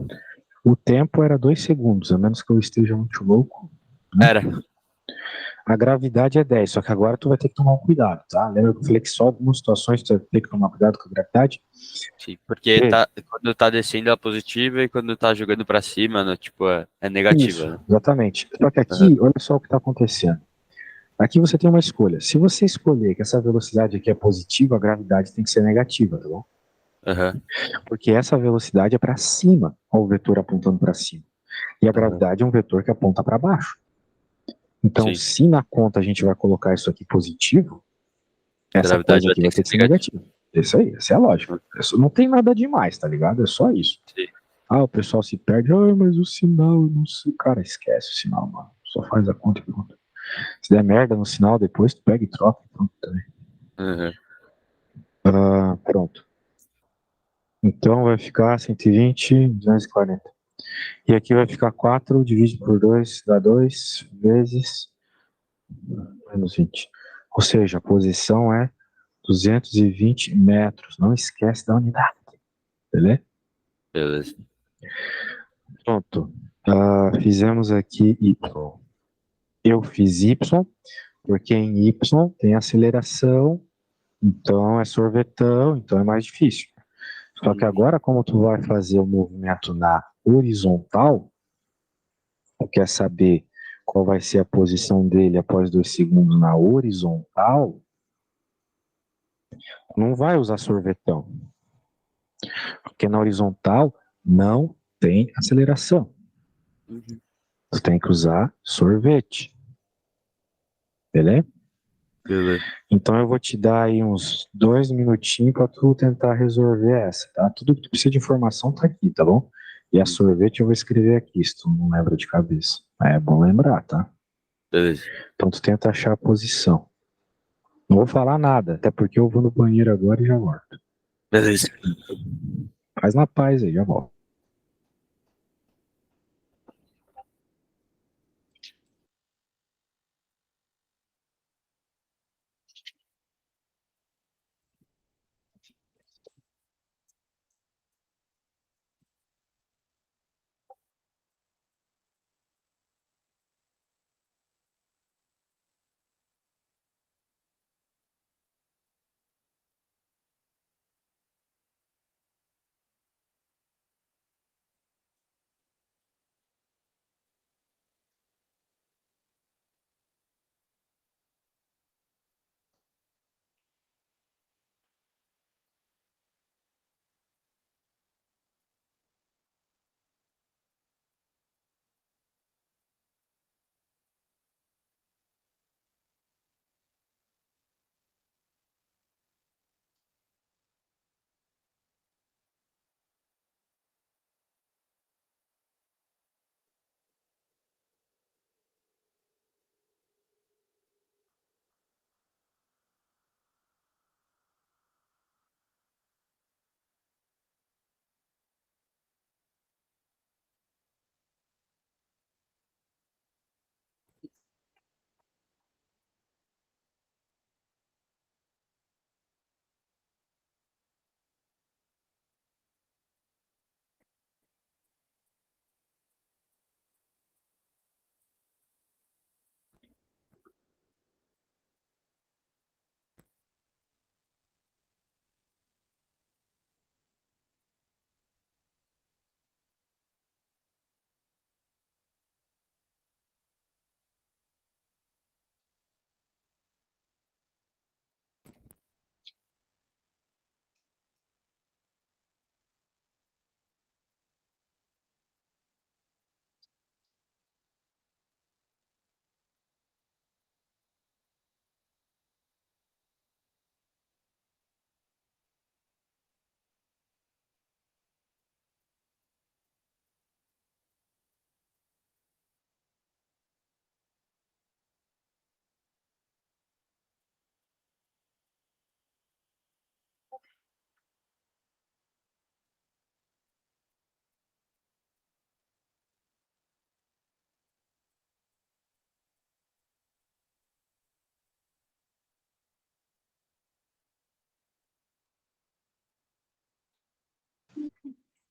O tempo era 2 segundos, a menos que eu esteja muito louco, né? Era, A gravidade é 10, só que agora tu vai ter que tomar um cuidado, tá? Lembra que eu falei que só algumas situações tu vai ter que tomar cuidado com a gravidade? sim. Porque Vê, tá, quando tá descendo é positiva e quando tá jogando pra cima, né, tipo, é isso, negativa, né? exatamente. Só que Aham, aqui, olha só o que está acontecendo. Aqui você tem uma escolha. Se você escolher que essa velocidade aqui é positiva, a gravidade tem que ser negativa, tá bom? aham, Porque essa velocidade é para cima, ó, o vetor apontando para cima. E a aham. gravidade é um vetor que aponta para baixo. Então, Sim. se na conta a gente vai colocar isso aqui positivo, A essa gravidade coisa vai aqui ter vai que ter ser que ser negativa. negativa. Isso aí, essa é a lógica. Isso não tem nada demais, tá ligado? É só isso. Sim. Ah, o pessoal se perde. Ah, mas o sinal, eu não sei. Cara, esquece o sinal, mano. Só faz a conta e pronto. Se der merda no sinal, depois tu pega e troca. Pronto, também. Aham. Ah, pronto. Então vai ficar 120, 240. E aqui vai ficar 4 divide por 2 dá 2 vezes menos 20. Ou seja, a posição é 220 metros. Não esquece da unidade, beleza? Beleza. Pronto. Fizemos aqui Y. Eu fiz Y, porque em Y tem aceleração, então é sorvetão, então é mais difícil. Só que Uhum. agora, como tu vai fazer o movimento na horizontal, tu quer saber qual vai ser a posição dele após 2 segundos na horizontal, não vai usar sorvetão, porque na horizontal não tem aceleração. Uhum. Tu tem que usar sorvete, beleza? Beleza. Então eu vou te dar aí uns 2 minutinhos para tu tentar resolver essa, tá? Tudo que tu precisa de informação tá aqui, tá bom? E a Uhum. sorvete eu vou escrever aqui, se tu não lembra de cabeça. É bom lembrar, tá? Beleza. Então tu tenta achar a posição. Não vou falar nada, até porque eu vou no banheiro agora e já volto. Beleza. Faz na paz aí, já volto.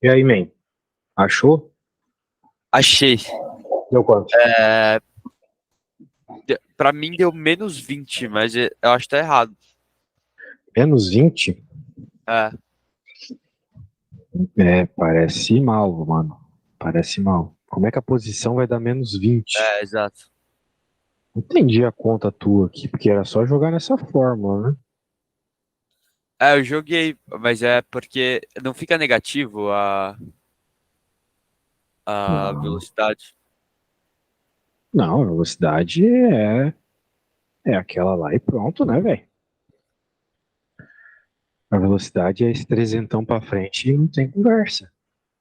E aí, man? Achou? Achei. Deu quanto? Pra mim deu menos 20, mas eu acho que tá errado. Menos 20? É, Parece mal, mano. Parece mal. Como é que a posição vai dar menos 20? exato. Entendi a conta tua aqui, porque era só jogar nessa fórmula, né? Eu joguei, mas é porque não fica negativo a Não, velocidade. não, a velocidade é aquela lá e pronto, né, velho? A velocidade é esse trezentão pra frente e não tem conversa.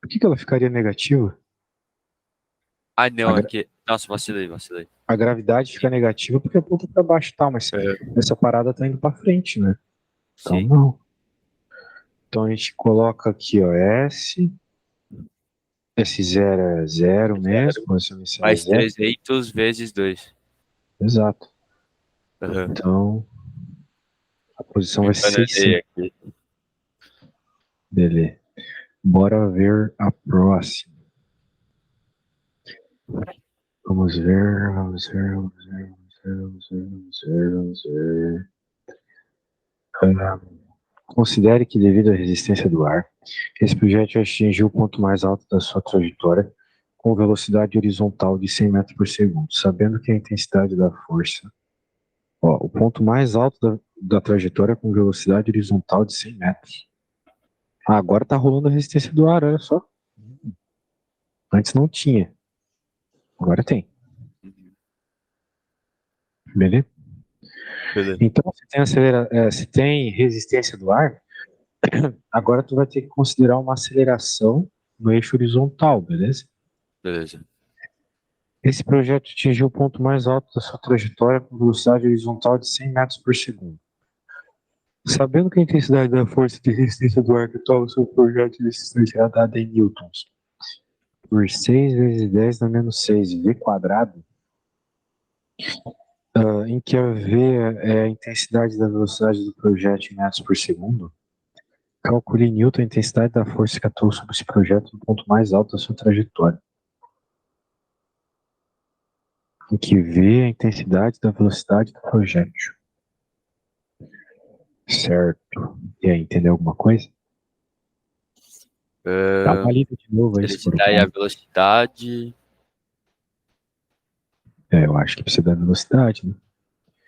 Por que ela ficaria negativa? Ah, A, não, gra- aqui. Nossa, vacilei. a gravidade fica negativa porque aponta pra baixo, tá? Mas É, essa parada tá indo pra frente, né? Então sim. não. Então a gente coloca aqui, ó, esse zero é zero mesmo, Zero posição inicial é mais zero. 300 vezes 2. Exato. Uhum. Então a posição Me vai ser bananei 600. aqui. Beleza. Bora ver a próxima. Vamos ver, vamos ver, vamos ver, vamos ver, vamos ver, vamos ver. Ah, considere que, devido à resistência do ar, esse projétil atingiu o ponto mais alto da sua trajetória com velocidade horizontal de 100 metros por segundo, sabendo que a intensidade da força. Ó, o ponto mais alto da trajetória com velocidade horizontal de 100 metros. Ah, agora tá rolando a resistência do ar, olha só. Antes não tinha, agora tem. Uhum. Beleza? Beleza, Então, se tem resistência do ar, agora tu vai ter que considerar uma aceleração no eixo horizontal, beleza? beleza. Esse projeto atingiu o ponto mais alto da sua trajetória com velocidade horizontal de 100 metros por segundo. Sabendo que a intensidade da força de resistência do ar que torna o seu projeto de distância é dada em newtons por 6 vezes 10 na menos 6 v quadrado, em que a v é a intensidade da velocidade do projétil em metros por segundo, calcule em newton a intensidade da força que atua sobre esse projeto no ponto mais alto da sua trajetória, em que v é a intensidade da velocidade do projétil. Certo. E aí, entendeu alguma coisa? Dá uma lida de novo aí, se for o Felicidade e a caso. velocidade. Eu acho que precisa da velocidade, né?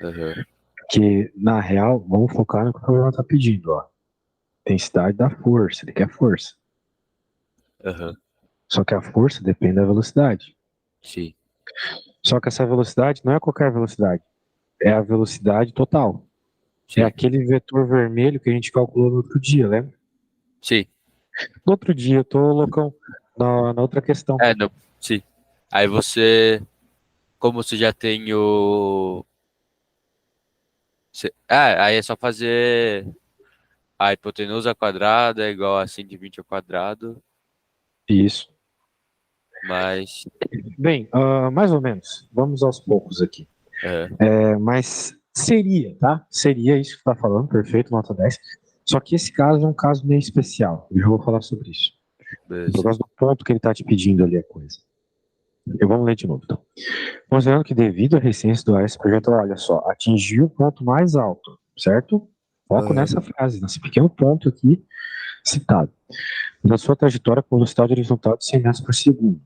Uhum. Porque, na real, vamos focar no que o problema tá pedindo, ó. Intensidade da força, ele quer força. Uhum. Só que a força depende da velocidade. Sim, Só que essa velocidade não é qualquer velocidade, é a velocidade total. É sim, aquele vetor vermelho que a gente calculou no outro dia, lembra? sim. No outro dia, eu tô loucão na outra questão. Não, sim. Aí você, como você já tem o. Aí é só fazer a hipotenusa quadrada é igual a 120 ao quadrado, Isso. mais. Bem, mais ou menos. Vamos aos poucos aqui. É, Mas seria, tá? Seria isso que você está falando, perfeito, nota 10. Só que esse caso é um caso meio especial. Eu já vou falar sobre isso. Por beleza. causa do ponto que ele está te pedindo ali a coisa. Eu vou ler de novo, então. Considerando que, devido à resistência do ar, esse projeto, olha só, atingiu o ponto mais alto, certo? Foco Aham. nessa frase, nesse pequeno ponto aqui citado. Da sua trajetória com velocidade horizontal de 100 metros por segundo.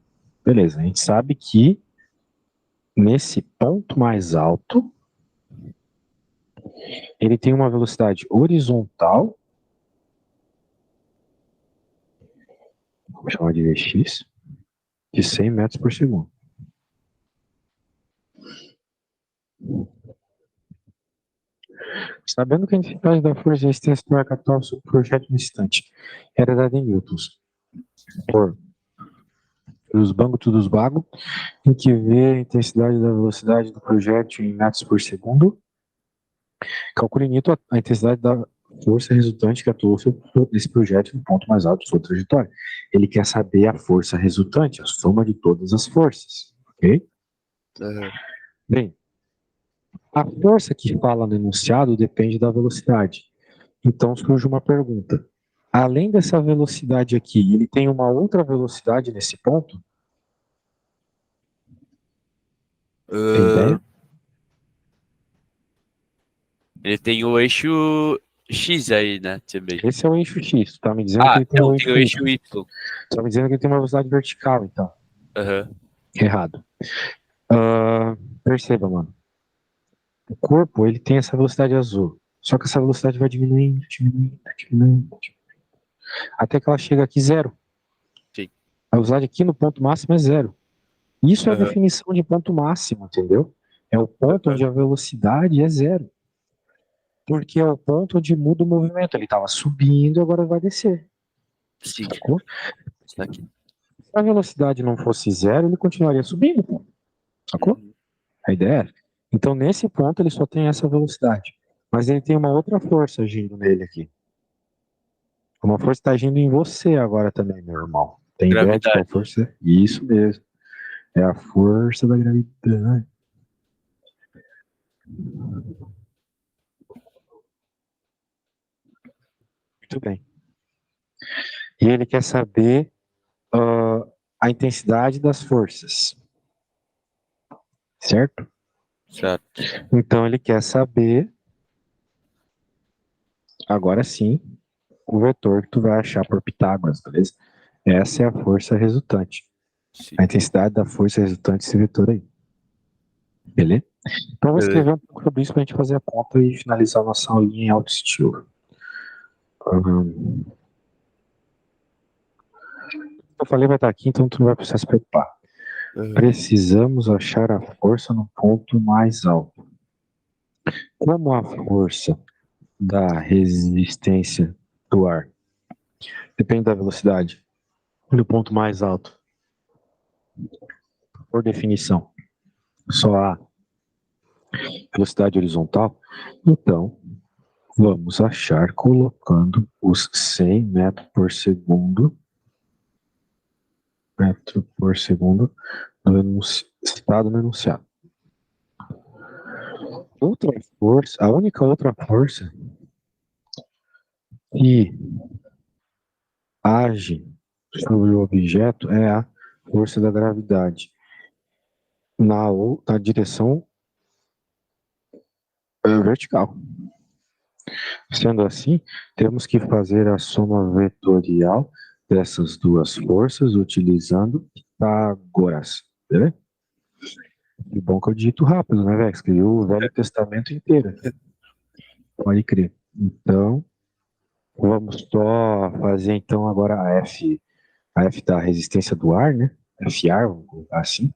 Beleza, a gente sabe que nesse ponto mais alto, ele tem uma velocidade horizontal, vamos chamar de Vx, de 100 metros por segundo. Sabendo que a intensidade da força de resistência do ar capital sobre o projeto no instante era dada em newtons, por os bangos dos bagos, em que vê a intensidade da velocidade do projétil em metros por segundo, calcule em newton a intensidade da força resultante que atuou sobre esse projétil no ponto mais alto de sua trajetória. Ele quer saber a força resultante, a soma de todas as forças, ok? Aham. Bem, a força que fala no enunciado depende da velocidade. Então surge uma pergunta. Além dessa velocidade aqui, ele tem uma outra velocidade nesse ponto? Tem ideia? Ele tem o eixo X aí, né? Também. Esse é o eixo X. Tu tá me dizendo que ele tem Não, o tem eixo o Y. eixo Y. Tu tá me dizendo que ele tem uma velocidade vertical, então. Aham. Errado. Perceba, mano. O corpo, ele tem essa velocidade azul. Só que essa velocidade vai diminuindo, diminuindo, diminuindo. Até que ela chega aqui zero. Sim. A velocidade aqui no ponto máximo é zero. Isso é a Aham. definição de ponto máximo, entendeu? É o ponto onde a velocidade é zero. Porque é o ponto onde muda o movimento. Ele estava subindo, agora vai descer. Sim. Sacou? Está aqui. Se a velocidade não fosse zero, ele continuaria subindo. Sacou? A ideia é. Então, nesse ponto, ele só tem essa velocidade. Mas ele tem uma outra força agindo nele aqui. Uma força está agindo em você agora também, meu irmão. Tem ideia de qual Gravidade. força é? Isso mesmo. É a força da gravidade. Muito bem. E ele quer saber a intensidade das forças. Certo? Certo. Então ele quer saber, agora sim, o vetor que tu vai achar por Pitágoras, beleza? Essa é a força resultante. Sim. A intensidade da força resultante desse vetor aí. Beleza? Então eu vou escrever um pouco sobre isso pra gente fazer a conta e finalizar a nossa aulinha em alto estilo. Eu falei vai estar aqui, então tu não vai precisar se preocupar. Precisamos achar a força no ponto mais alto. Como a força da resistência do ar depende da velocidade do ponto mais alto, por definição, só há velocidade horizontal, então vamos achar colocando os 100 metro por segundo no estado no enunciado. Outra força, a única outra força que age sobre o objeto é a força da gravidade na direção vertical. Sendo assim, temos que fazer a soma vetorial dessas duas forças utilizando Pitágoras. Beleza? Que bom que eu digito rápido, né, velho? Escrevi o Velho Testamento inteiro. Pode crer. Então, vamos só fazer então agora a F da resistência do ar, né? FR, vamos colocar assim,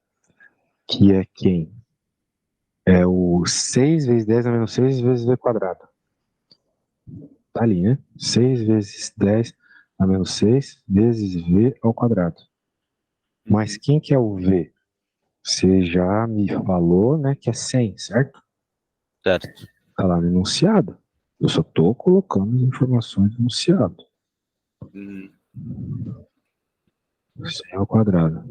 que é quem? É o 6 vezes 10 a menos 6 vezes V quadrado. Tá ali, né? 6 vezes 10 a menos 6 vezes V ao quadrado. Mas quem que é o V? Você já me falou, né, que é 100, certo? Certo. Tá lá no enunciado. Eu só tô colocando as informações no enunciado. 100 ao quadrado.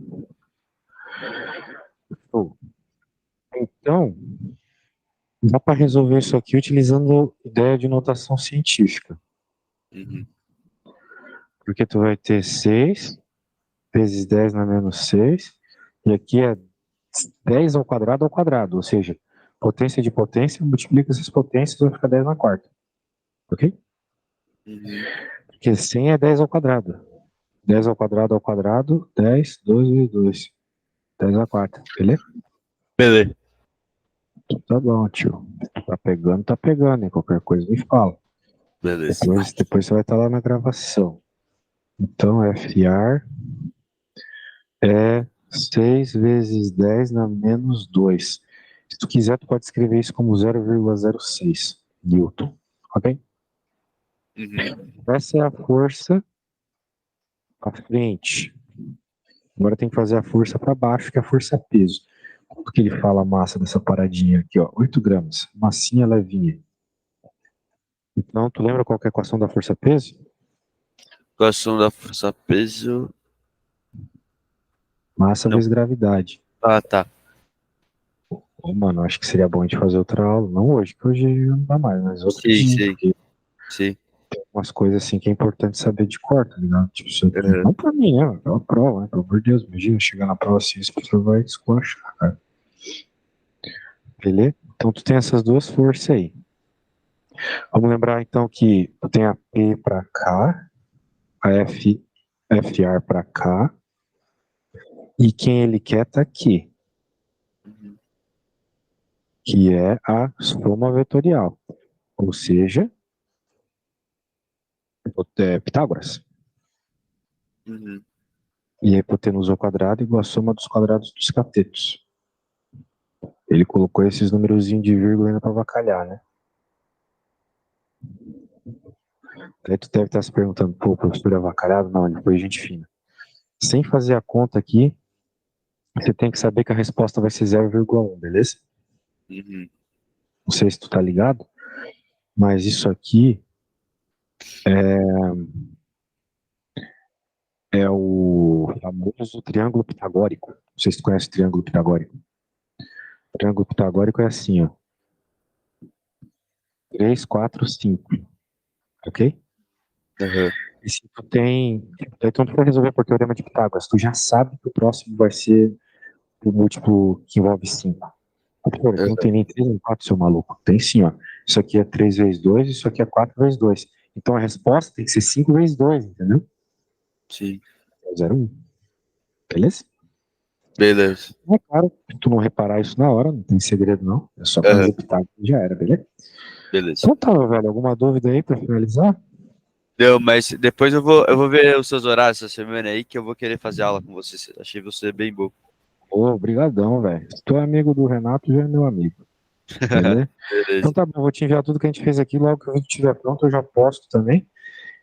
Então, dá para resolver isso aqui utilizando ideia de notação científica. Porque tu vai ter 6 vezes 10 na menos 6, e aqui é 10 ao quadrado, ou seja, potência de potência, multiplica essas potências, vai ficar 10 na quarta. Ok? Porque 100 é 10 ao quadrado. 10 ao quadrado, 10, 2 vezes 2. 10 à quarta, beleza? Beleza. Tá bom, tio. Tá pegando, hein? Qualquer coisa me fala. Beleza. Depois você vai estar lá na gravação. Então, FR é 6 vezes 10 na menos 2. Se tu quiser, tu pode escrever isso como 0,06 Newton, ok? Essa é a força à frente. Agora tem que fazer a força para baixo, que é a força peso. Quanto que ele fala a massa dessa paradinha aqui, ó? 8 gramas. Massinha levinha. Então, tu lembra qual que é a equação da força peso? Equação da força peso. Massa vezes gravidade. Ah, tá. Ô, mano, acho que seria bom a gente fazer outra aula. Não hoje, que hoje não dá mais, mas outro dia. Sim. Porque Sim. umas coisas assim que é importante saber de cor, tá ligado? Tipo, isso aqui, não pra mim, né? Pela prova, né? Pelo amor de Deus, imagina chegar na prova assim, esse professor vai esculachar, cara. Beleza? Então tu tem essas duas forças aí. Vamos lembrar então que tu tem a P pra cá, a FR pra cá, e quem ele quer tá aqui, que é a soma vetorial, ou seja, Pitágoras. Uhum. E a hipotenusa ao quadrado igual a soma dos quadrados dos catetos. Ele colocou esses numerozinhos de vírgula ainda pra avacalhar, né? Aí tu deve estar se perguntando, pô, professor é avacalhado? Não, ele foi gente fina. Sem fazer a conta aqui, você tem que saber que a resposta vai ser 0,1, beleza? Uhum. Não sei se tu tá ligado, mas isso aqui é o famoso triângulo pitagórico. Não sei se tu conhece o triângulo pitagórico. O triângulo pitagórico é assim, ó. 3, 4, 5. Ok? Uhum. E se tu tem. Então tu vai resolver por teorema de Pitágoras. Tu já sabe que o próximo vai ser o múltiplo que envolve 5. Pô, não tem nem 3 nem 4, seu maluco. Tem sim, ó. Isso aqui é 3 vezes 2, isso aqui é 4 vezes 2. Então a resposta tem que ser 5 vezes 2, entendeu? Sim. É 0,1. Beleza? Beleza. É claro, se tu não reparar isso na hora, não tem segredo não. É só Uhum. fazer Pitágoras e já era, beleza? Beleza. Então tá, meu velho. Alguma dúvida aí pra finalizar? Deu, mas depois eu vou ver os seus horários essa semana aí, que eu vou querer fazer aula com você. Achei você bem bom. Ô, obrigadão, velho. Se tu é amigo do Renato, já é meu amigo. Beleza? Então Beleza. tá bom, vou te enviar tudo que a gente fez aqui. Logo que o vídeo estiver pronto, eu já posto também.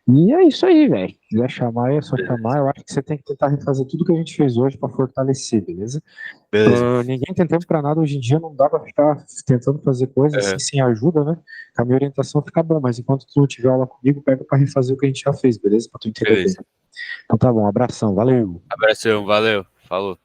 E é isso aí, velho. Se quiser chamar, é só chamar. Beleza. Eu acho que você tem que tentar refazer tudo que a gente fez hoje pra fortalecer, beleza? Beleza. Ninguém tem tempo pra nada hoje em dia, não dá pra ficar tentando fazer coisas assim Uhum. sem ajuda, né? Com a minha orientação fica bom, mas enquanto tu não tiver aula comigo, pega pra refazer o que a gente já fez, beleza? Pra tu entender bem. Beleza. Então tá bom, abração, valeu. Abração, valeu. Falou.